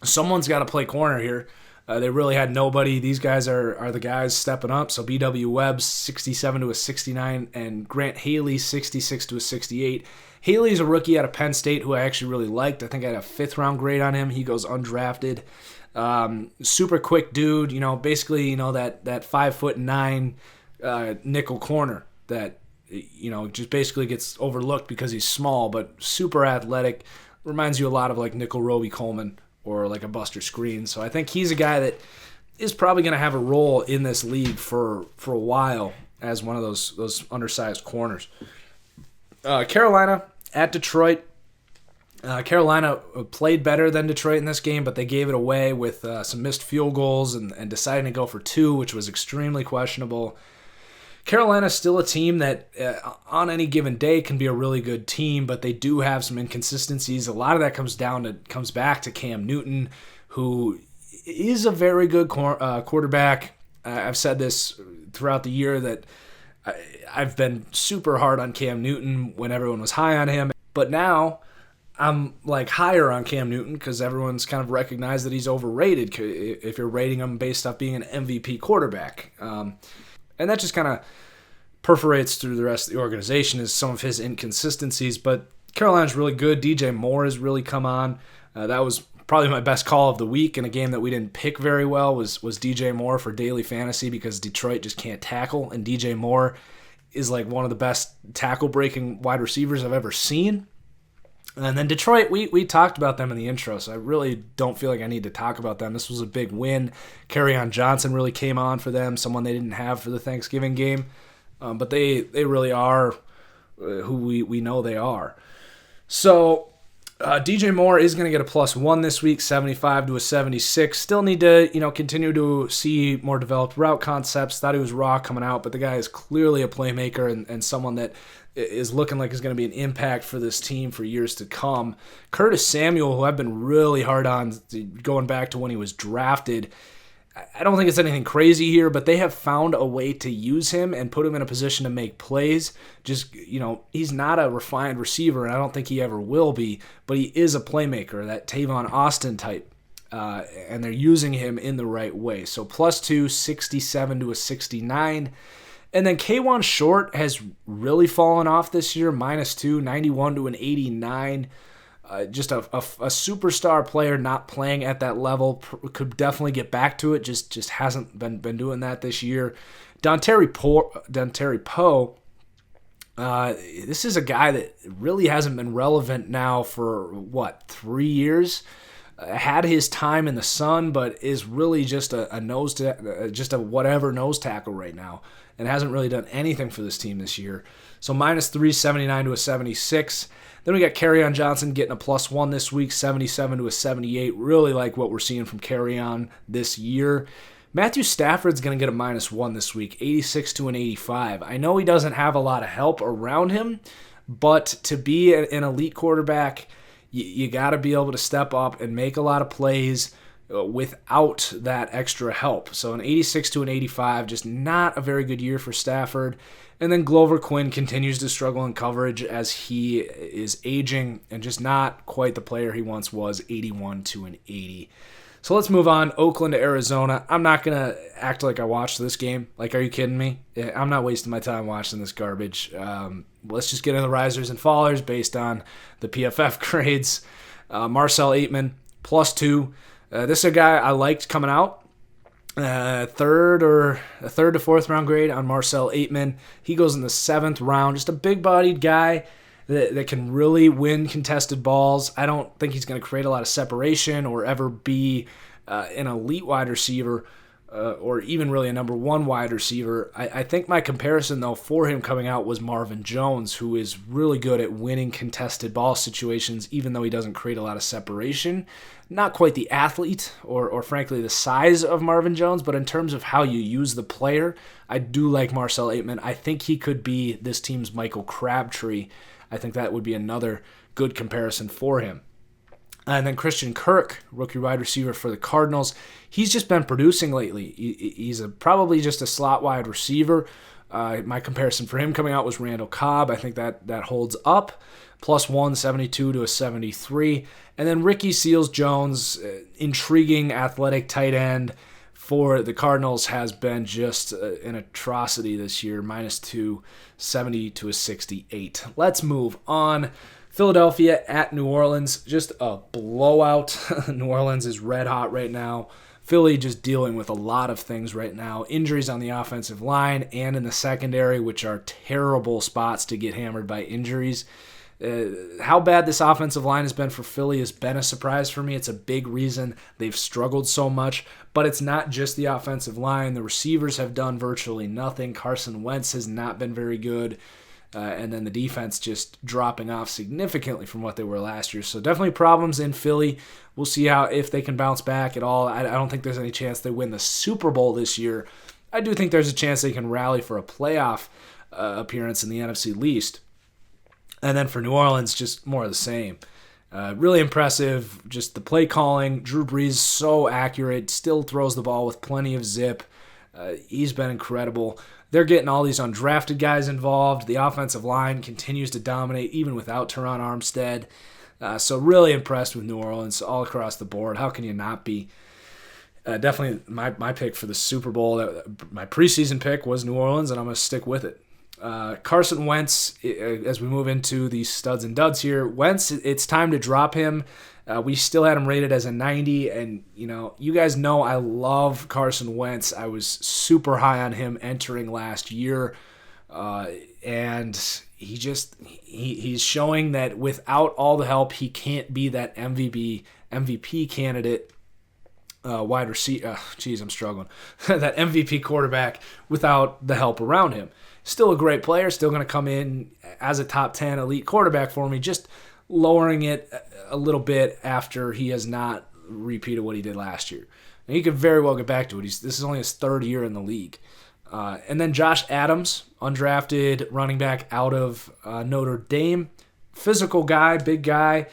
Someone's got to play corner here. They really had nobody. These guys are the guys stepping up. So B.W. Webb 67 to a 69, and Grant Haley 66 to a 68. Haley's a rookie out of Penn State who I actually really liked. I think I had a 5th round grade on him. He goes undrafted. Super quick dude. Basically, that 5'9" nickel corner that just basically gets overlooked because he's small, but super athletic. Reminds you a lot of like nickel Roby Coleman or like a Buster Screen. So I think he's a guy that is probably going to have a role in this league for a while as one of those undersized corners. Carolina at Detroit. Carolina played better than Detroit in this game, but they gave it away with some missed field goals and deciding to go for 2, which was extremely questionable. Carolina's still a team that on any given day can be a really good team, but they do have some inconsistencies. A lot of that comes back to Cam Newton, who is a very good quarterback. I've said this throughout the year that I've been super hard on Cam Newton when everyone was high on him, but now I'm like higher on Cam Newton because everyone's kind of recognized that he's overrated if you're rating him based off being an MVP quarterback. And that just kind of perforates through the rest of the organization is some of his inconsistencies. But Carolina's really good. DJ Moore has really come on. That was probably my best call of the week in a game that we didn't pick very well was DJ Moore for daily fantasy because Detroit just can't tackle. And DJ Moore is like one of the best tackle-breaking wide receivers I've ever seen. And then Detroit, we talked about them in the intro, so I really don't feel like I need to talk about them. This was a big win. Kerryon Johnson really came on for them, someone they didn't have for the Thanksgiving game. But they really are who we know they are. So DJ Moore is going to get a +1 this week, 75 to a 76. Still need to continue to see more developed route concepts. Thought he was raw coming out, but the guy is clearly a playmaker and someone that is looking like is going to be an impact for this team for years to come. Curtis Samuel, who I've been really hard on going back to when he was drafted, I don't think it's anything crazy here, but they have found a way to use him and put him in a position to make plays. Just, he's not a refined receiver, and I don't think he ever will be, but he is a playmaker, that Tavon Austin type, and they're using him in the right way. So +2, 67 to a 69. And then K'Wan Short has really fallen off this year, -2, 91 to an 89. Just a superstar player not playing at that level. Could definitely get back to it, just hasn't been doing that this year. Dontari Poe, this is a guy that really hasn't been relevant now for, 3 years? Had his time in the sun, but is really just a whatever nose tackle right now, and hasn't really done anything for this team this year. So -3, 79 to a 76. Then we got Kerryon Johnson getting a +1 this week, 77 to a 78. Really like what we're seeing from Kerryon this year. Matthew Stafford's going to get a -1 this week, 86 to an 85. I know he doesn't have a lot of help around him, but to be an elite quarterback, you got to be able to step up and make a lot of plays without that extra help. So an 86 to an 85, just not a very good year for Stafford. And then Glover Quinn continues to struggle in coverage as he is aging and just not quite the player he once was, 81 to an 80. So let's move on. Oakland to Arizona. I'm not going to act like I watched this game. Like, are you kidding me? I'm not wasting my time watching this garbage. Let's just get into the risers and fallers based on the PFF grades. Marcel Aitman, +2. This is a guy I liked coming out. Third to fourth round grade on Marcel Aitman. He goes in the 7th round. Just a big-bodied guy that can really win contested balls. I don't think he's going to create a lot of separation or ever be an elite wide receiver or even really a number 1 wide receiver. I think my comparison, though, for him coming out was Marvin Jones, who is really good at winning contested ball situations, even though he doesn't create a lot of separation. Not quite the athlete or frankly the size of Marvin Jones, but in terms of how you use the player, I do like Marcel Aitman. I think he could be this team's Michael Crabtree. I think that would be another good comparison for him. And then Christian Kirk, rookie wide receiver for the Cardinals, he's just been producing lately. He's probably just a slot wide receiver. My comparison for him coming out was Randall Cobb. I think that holds up. Plus 172 to a 73. And then Ricky Seals-Jones, intriguing athletic tight end for the Cardinals, has been just an atrocity this year. Minus 270 to a 68. Let's move on. Philadelphia at New Orleans, just a blowout. New Orleans is red hot right now. Philly just dealing with a lot of things right now. Injuries on the offensive line and in the secondary, which are terrible spots to get hammered by injuries. How bad this offensive line has been for Philly has been a surprise for me. It's a big reason they've struggled so much, but it's not just the offensive line. The receivers have done virtually nothing. Carson Wentz has not been very good. And then the defense just dropping off significantly from what they were last year. So definitely problems in Philly. We'll see if they can bounce back at all. I don't think there's any chance they win the Super Bowl this year. I do think there's a chance they can rally for a playoff appearance in the NFC East. And then for New Orleans, just more of the same. Really impressive. Just the play calling. Drew Brees, so accurate. Still throws the ball with plenty of zip. He's been incredible. They're getting all these undrafted guys involved. The offensive line continues to dominate even without Teron Armstead. So really impressed with New Orleans all across the board. How can you not be? Definitely my pick for the Super Bowl. My preseason pick was New Orleans, and I'm going to stick with it. Carson Wentz, as we move into the studs and duds here, Wentz, it's time to drop him. We still had him rated as a 90, and you guys know I love Carson Wentz. I was super high on him entering last year, and he's showing that without all the help, he can't be that MVP candidate. Wide receiver, I'm struggling. That MVP quarterback without the help around him. Still a great player, still going to come in as a top 10 elite quarterback for me, just lowering it a little bit after he has not repeated what he did last year. And he could very well get back to it. This is only his third year in the league. And then Josh Adams, undrafted running back out of Notre Dame. Physical guy, big guy,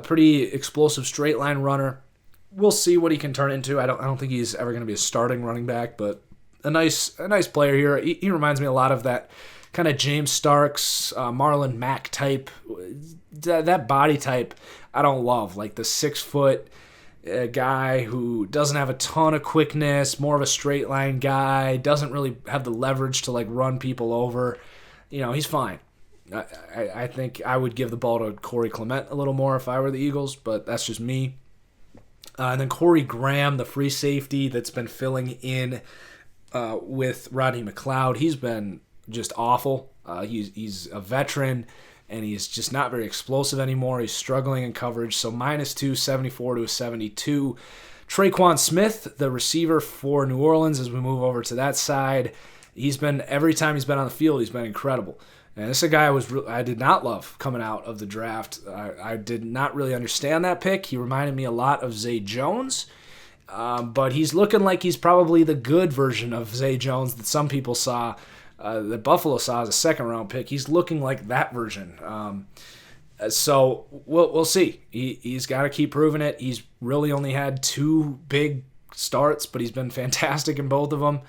pretty explosive straight line runner. We'll see what he can turn into. I don't think he's ever going to be a starting running back, but a nice player here. He reminds me a lot of that kind of James Starks, Marlon Mack type. That body type I don't love. Like the 6 foot guy who doesn't have a ton of quickness, more of a straight line guy, doesn't really have the leverage to like run people over. He's fine. I think I would give the ball to Corey Clement a little more if I were the Eagles, but that's just me. And then Corey Graham, the free safety that's been filling in with Rodney McLeod. He's been just awful. He's a veteran, and he's just not very explosive anymore. He's struggling in coverage, so minus 274 to a 72. Traquan Smith, the receiver for New Orleans, as we move over to that side, every time he's been on the field, he's been incredible. And this is a guy I did not love coming out of the draft. I did not really understand that pick. He reminded me a lot of Zay Jones, but he's looking like he's probably the good version of Zay Jones that some people saw, that Buffalo saw as a second-round pick. He's looking like that version. So we'll see. He's got to keep proving it. He's really only had 2 big starts, but he's been fantastic in both of them.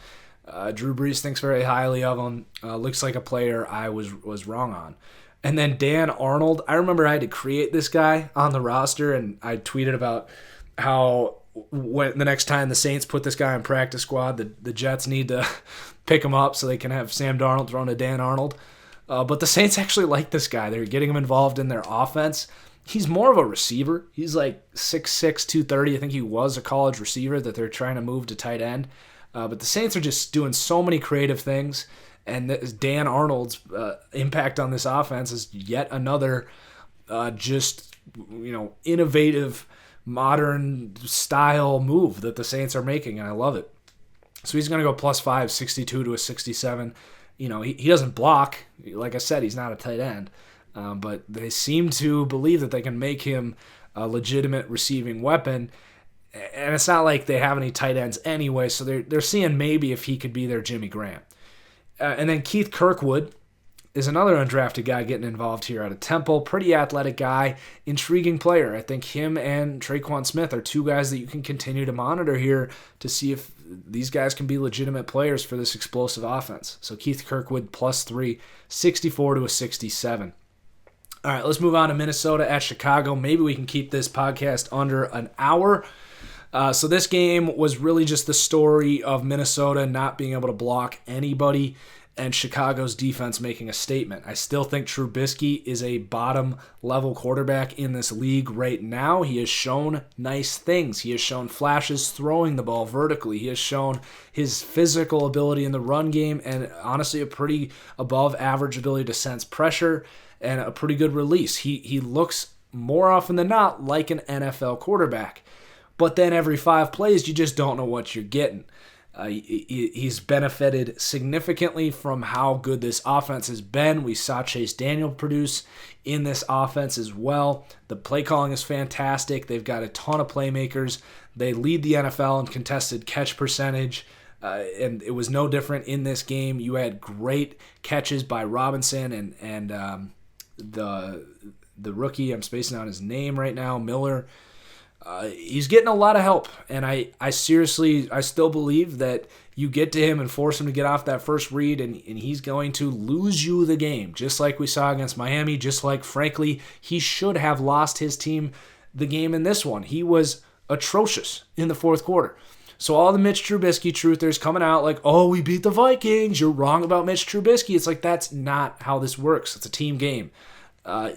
Drew Brees thinks very highly of him. Looks like a player I was wrong on. And then Dan Arnold. I remember I had to create this guy on the roster, and I tweeted about how when the next time the Saints put this guy on practice squad, the Jets need to pick him up so they can have Sam Darnold thrown to Dan Arnold. But the Saints actually like this guy. They're getting him involved in their offense. He's more of a receiver. He's like 6'6", 230. I think he was a college receiver that they're trying to move to tight end. But the Saints are just doing so many creative things, and Dan Arnold's impact on this offense is yet another innovative, modern style move that the Saints are making, and I love it. So he's going to go plus 5, 62 to a 67. He doesn't block. Like I said, he's not a tight end. But they seem to believe that they can make him a legitimate receiving weapon. And it's not like they have any tight ends anyway, so they're seeing maybe if he could be their Jimmy Graham. And then Keith Kirkwood, is another undrafted guy getting involved here out of Temple. Pretty athletic guy, intriguing player. I think him and Traquan Smith are two guys that you can continue to monitor here to see if these guys can be legitimate players for this explosive offense. So Keith Kirkwood +3, 64 to a 67. All right, let's move on to Minnesota at Chicago. Maybe we can keep this podcast under an hour. So this game was really just the story of Minnesota not being able to block anybody and Chicago's defense making a statement. I still think Trubisky is a bottom-level quarterback in this league right now. He has shown nice things. He has shown flashes throwing the ball vertically. He has shown his physical ability in the run game and honestly a pretty above-average ability to sense pressure and a pretty good release. He looks more often than not like an NFL quarterback. But then every 5 plays, you just don't know what you're getting. He's benefited significantly from how good this offense has been. We saw Chase Daniel produce in this offense as well. The play calling is fantastic. They've got a ton of playmakers. They lead the NFL in contested catch percentage, and it was no different in this game. You had great catches by Robinson and the rookie, I'm spacing on his name right now, Miller. He's getting a lot of help, and I still believe that you get to him and force him to get off that first read, and he's going to lose you the game, just like we saw against Miami, just like, frankly, he should have lost his team the game in this one. He was atrocious in the fourth quarter. So all the Mitch Trubisky truthers coming out like, oh, we beat the Vikings, you're wrong about Mitch Trubisky. It's like, that's not how this works. It's a team game.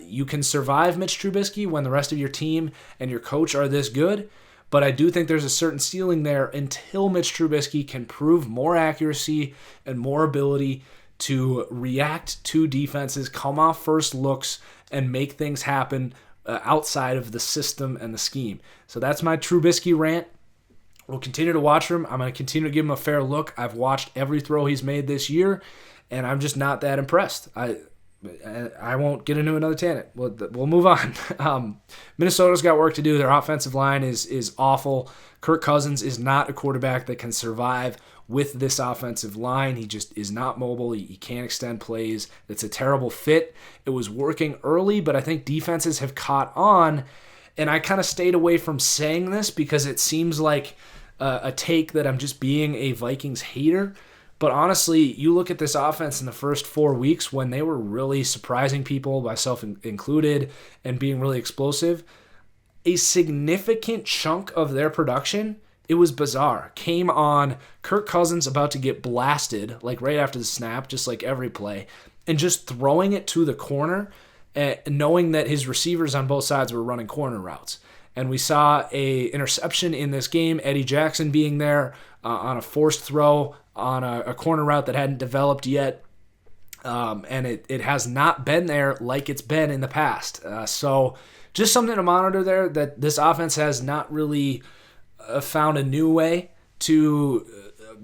You can survive Mitch Trubisky when the rest of your team and your coach are this good, but I do think there's a certain ceiling there until Mitch Trubisky can prove more accuracy and more ability to react to defenses, come off first looks, and make things happen outside of the system and the scheme. So that's my Trubisky rant. We'll continue to watch him. I'm going to continue to give him a fair look. I've watched every throw he's made this year, and I'm just not that impressed. I won't get into another tangent. We'll move on. Minnesota's got work to do. Their offensive line is awful. Kirk Cousins is not a quarterback that can survive with this offensive line. He just is not mobile. He can't extend plays. It's a terrible fit. It was working early, but I think defenses have caught on, and I kind of stayed away from saying this because it seems like a take that I'm just being a Vikings hater. But honestly, you look at this offense in the first 4 weeks when they were really surprising people, myself included, and being really explosive, a significant chunk of their production, it was bizarre, came on Kirk Cousins about to get blasted, like right after the snap, just like every play, and just throwing it to the corner, knowing that his receivers on both sides were running corner routes. And we saw a interception in this game, Eddie Jackson being there on a forced throw on a corner route that hadn't developed yet. And it has not been there like it's been in the past. So just something to monitor there, that this offense has not really found a new way to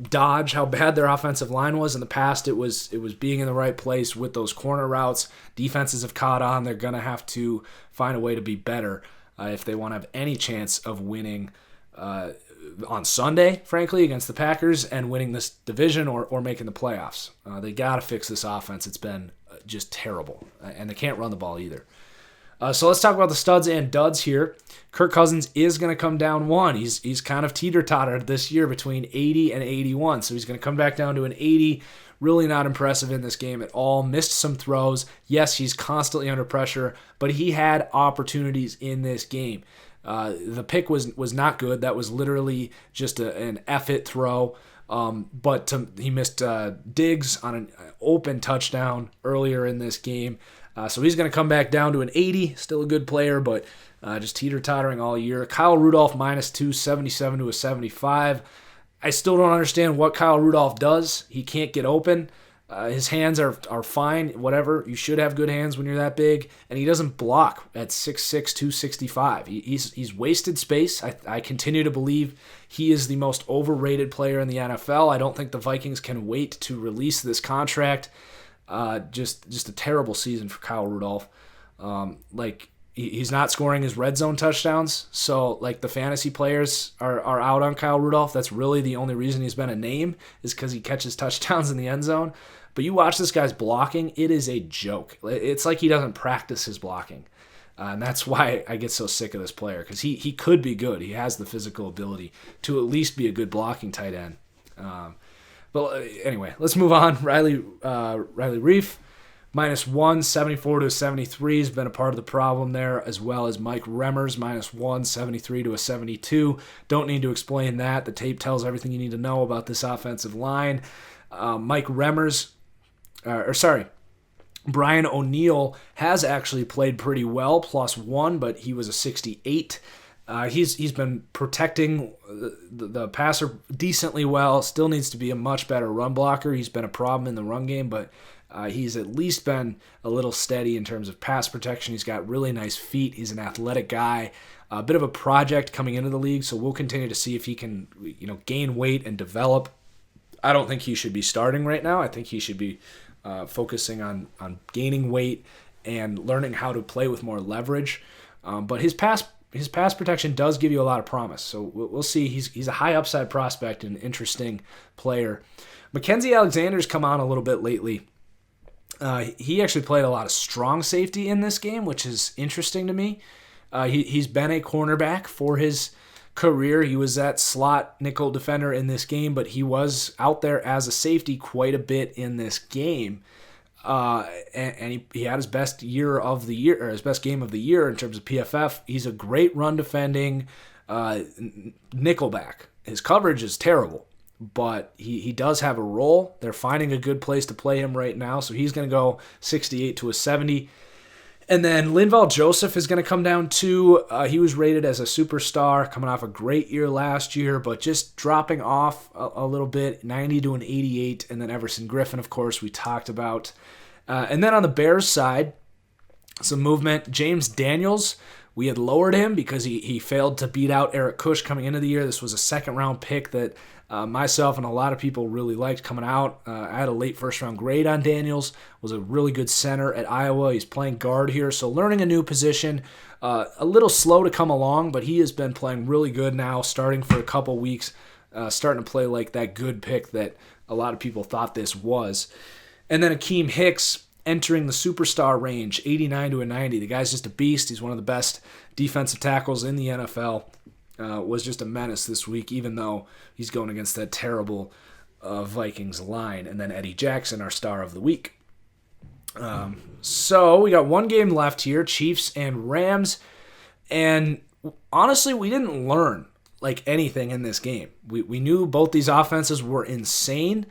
dodge how bad their offensive line was. In the past, it was being in the right place with those corner routes. Defenses have caught on. They're going to have to find a way to be better if they want to have any chance of winning on Sunday, frankly, against the Packers and winning this division or making the playoffs. They got to fix this offense. It's been just terrible, and they can't run the ball either. So let's talk about the studs and duds here. Kirk Cousins is going to come down one. He's kind of teeter-tottered this year between 80 and 81, so he's going to come back down to an 80. Really not impressive in this game at all. Missed some throws. Yes, he's constantly under pressure, but he had opportunities in this game. The pick was not good. That was literally just an F-it throw. But he missed Diggs on an open touchdown earlier in this game. So he's going to come back down to an 80. Still a good player, but just teeter-tottering all year. Kyle Rudolph -2, 77 to a 75. I still don't understand what Kyle Rudolph does. He can't get open. His hands are fine, whatever. You should have good hands when you're that big. And he doesn't block at 6'6", 265. He's wasted space. I continue to believe he is the most overrated player in the NFL. I don't think the Vikings can wait to release this contract. Just a terrible season for Kyle Rudolph. He's not scoring his red zone touchdowns. So, like, the fantasy players are out on Kyle Rudolph. That's really the only reason he's been a name, is because he catches touchdowns in the end zone. But you watch this guy's blocking, it is a joke. It's like he doesn't practice his blocking. And that's why I get so sick of this player, because he could be good. He has the physical ability to at least be a good blocking tight end. But anyway, let's move on. Riley Reif, -1, 74 to 73 has been a part of the problem there, as well as Mike Remmers, -1, 73 to 72. Don't need to explain that. The tape tells everything you need to know about this offensive line. Brian O'Neill has actually played pretty well, +1, but he was a 68. He's been protecting the passer decently well. Still needs to be a much better run blocker. He's been a problem in the run game, but he's at least been a little steady in terms of pass protection. He's got really nice feet. He's an athletic guy. A bit of a project coming into the league, so we'll continue to see if he can, gain weight and develop. I don't think he should be starting right now. I think he should be focusing on gaining weight and learning how to play with more leverage. But his pass protection does give you a lot of promise. So we'll see. He's a high upside prospect and an interesting player. Mackenzie Alexander's come on a little bit lately. He actually played a lot of strong safety in this game, which is interesting to me. He's been a cornerback for his career. He was that slot nickel defender in this game, but he was out there as a safety quite a bit in this game. And he had his best year of the year, or his best game of the year in terms of PFF. He's a great run defending nickelback. His coverage is terrible, but he does have a role. They're finding a good place to play him right now, so he's going to go 68 to a 70. And then Linval Joseph is going to come down too. He was rated as a superstar, coming off a great year last year, but just dropping off a little bit, 90 to an 88. And then Everson Griffin, of course, we talked about. And then on the Bears side, some movement. James Daniels, we had lowered him because he failed to beat out Eric Kush coming into the year. This was a second-round pick that myself and a lot of people really liked coming out. I had a late first-round grade on Daniels. Was a really good center at Iowa. He's playing guard here, so learning a new position. A little slow to come along, but he has been playing really good now, starting for a couple weeks, starting to play like that good pick that a lot of people thought this was. And then Akeem Hicks entering the superstar range, 89 to a 90. The guy's just a beast. He's one of the best defensive tackles in the NFL. Was just a menace this week, even though he's going against that terrible Vikings line. And then Eddie Jackson, our star of the week. So we got one game left here, Chiefs and Rams. And honestly, we didn't learn like anything in this game. We knew both these offenses were insane.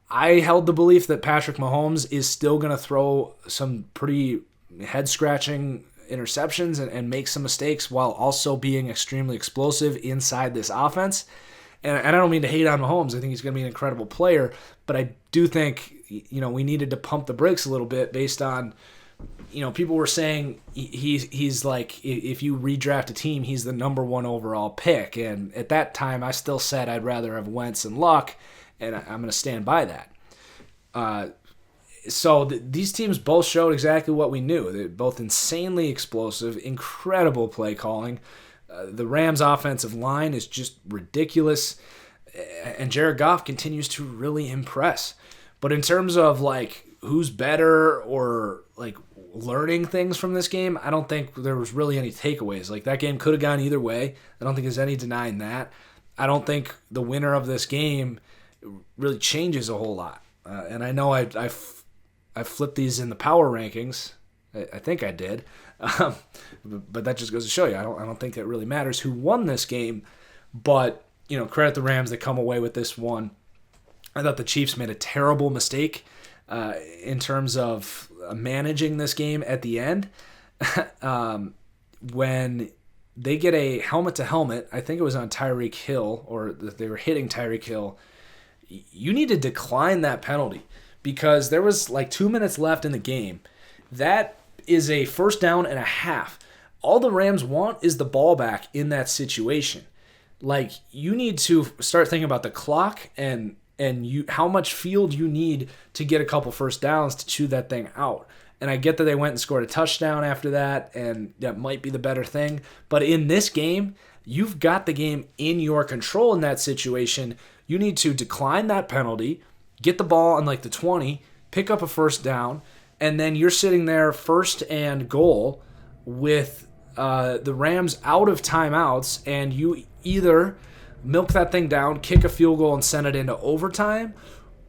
I held the belief that Patrick Mahomes is still going to throw some pretty head-scratching interceptions and make some mistakes while also being extremely explosive inside this offense. And I don't mean to hate on Mahomes. I think he's going to be an incredible player, but I do think, we needed to pump the brakes a little bit based on, people were saying he's like, if you redraft a team, he's the number one overall pick. And at that time, I still said I'd rather have Wentz and Luck, and I'm going to stand by that. So these teams both showed exactly what we knew. They're both insanely explosive, incredible play calling. The Rams' offensive line is just ridiculous, and Jared Goff continues to really impress. But in terms of like who's better or like learning things from this game, I don't think there was really any takeaways. Like that game could have gone either way. I don't think there's any denying that. I don't think the winner of this game really changes a whole lot. And I know I flipped these in the power rankings. I think I did. But that just goes to show you, I don't think it really matters who won this game. But, credit the Rams that come away with this one. I thought the Chiefs made a terrible mistake in terms of managing this game at the end. When they get a helmet-to-helmet, I think it was on Tyreek Hill, or they were hitting Tyreek Hill, you need to decline that penalty because there was like 2 minutes left in the game. That is a first down and a half. All the Rams want is the ball back in that situation. Like, you need to start thinking about the clock and how much field you need to get a couple first downs to chew that thing out. And I get that they went and scored a touchdown after that, and that might be the better thing. But in this game, you've got the game in your control in that situation. You need to decline that penalty, get the ball on like the 20, pick up a first down, and then you're sitting there first and goal with the Rams out of timeouts, and you either milk that thing down, kick a field goal, and send it into overtime,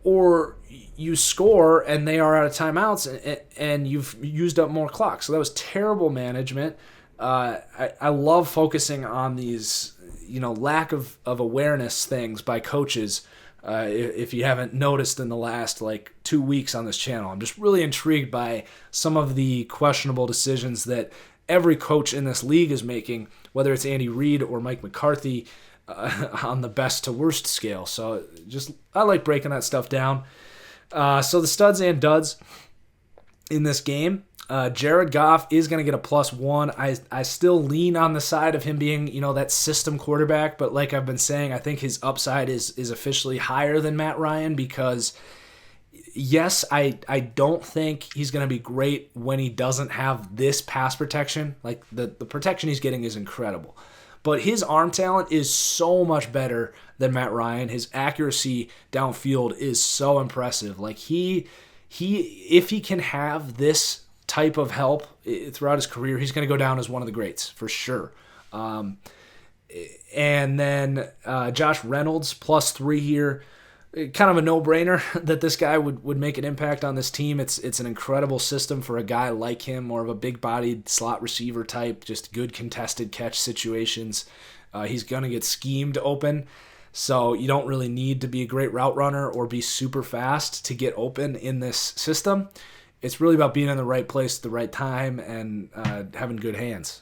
or you score and they are out of timeouts and you've used up more clock. So that was terrible management. I love focusing on these, lack of awareness things by coaches. If you haven't noticed in the last 2 weeks on this channel, I'm just really intrigued by some of the questionable decisions that every coach in this league is making, whether it's Andy Reid or Mike McCarthy, on the best to worst scale. So I like breaking that stuff down. So the studs and duds in this game, Jared Goff is going to get a +1. I still lean on the side of him being, that system quarterback, but like I've been saying, I think his upside is officially higher than Matt Ryan because, yes, I don't think he's going to be great when he doesn't have this pass protection. Like the protection he's getting is incredible. But his arm talent is so much better than Matt Ryan. His accuracy downfield is so impressive. Like if he can have this type of help throughout his career, he's going to go down as one of the greats for sure. And then Josh Reynolds +3 here. Kind of a no-brainer that this guy would make an impact on this team. It's an incredible system for a guy like him, more of a big-bodied slot receiver type, just good contested catch situations. He's going to get schemed open, so you don't really need to be a great route runner or be super fast to get open in this system. It's really about being in the right place at the right time and having good hands.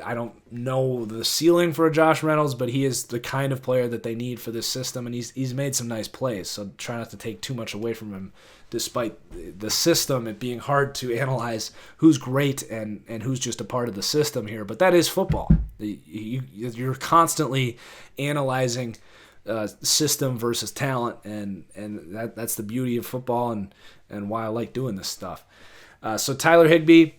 I don't know the ceiling for a Josh Reynolds, but he is the kind of player that they need for this system, and he's made some nice plays, so try not to take too much away from him, despite the system, it being hard to analyze who's great and who's just a part of the system here. But that is football. You're constantly analyzing system versus talent, and that's the beauty of football and why I like doing this stuff. So Tyler Higbee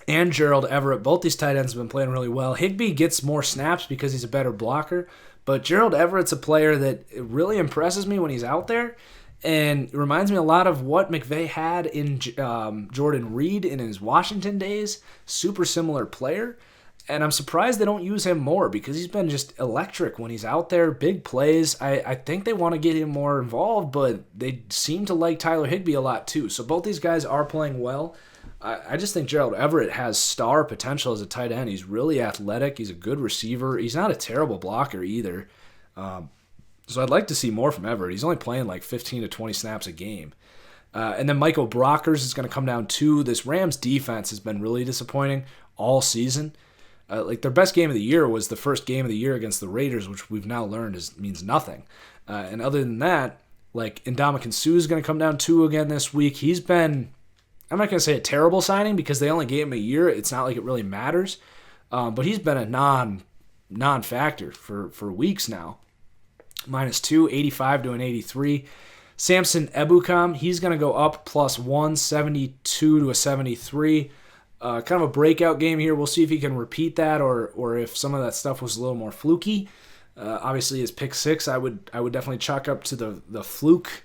and Gerald Everett, both these tight ends have been playing really well. Higbee gets more snaps because he's a better blocker, but Gerald Everett's a player that really impresses me when he's out there, and it reminds me a lot of what McVay had in Jordan Reed in his Washington days. Super similar player, and I'm surprised they don't use him more because he's been just electric when he's out there, big plays. I think they want to get him more involved, but they seem to like Tyler Higbee a lot too. So both these guys are playing well. I just think Gerald Everett has star potential as a tight end. He's really athletic. He's a good receiver. He's not a terrible blocker either. So I'd like to see more from Everett. He's only playing 15 to 20 snaps a game. And then Michael Brockers is going to come down too. This Rams defense has been really disappointing all season. Their best game of the year was the first game of the year against the Raiders, which we've now learned means nothing. And other than that, Ndamukong Suh is going to come down too again this week. He's been, I'm not going to say a terrible signing because they only gave him a year. It's not like it really matters. But he's been a non-factor for weeks now. -2, 85 to an 83. Samson Ebukam, he's going to go up +1, 72 to a 73. Kind of a breakout game here. We'll see if he can repeat that or if some of that stuff was a little more fluky. Obviously, his pick 6, I would definitely chalk up to the fluke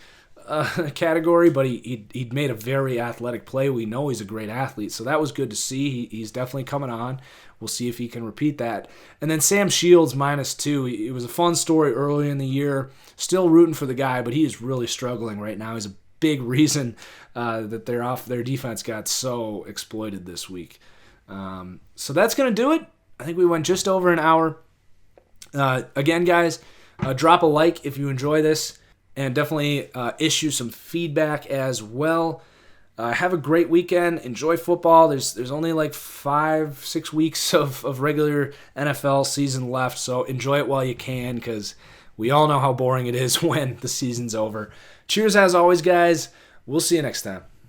category, but he'd made a very athletic play. We know he's a great athlete, so that was good to see. He's definitely coming on. We'll see if he can repeat that. And then Sam Shields -2. It was a fun story early in the year. Still rooting for the guy, but he is really struggling right now. He's a big reason that their defense got so exploited this week. So that's going to do it. I think we went just over an hour. Again, guys, drop a like if you enjoy this. And definitely issue some feedback as well. Have a great weekend. Enjoy football. There's only 5-6 weeks of regular NFL season left, so enjoy it while you can because we all know how boring it is when the season's over. Cheers as always, guys. We'll see you next time.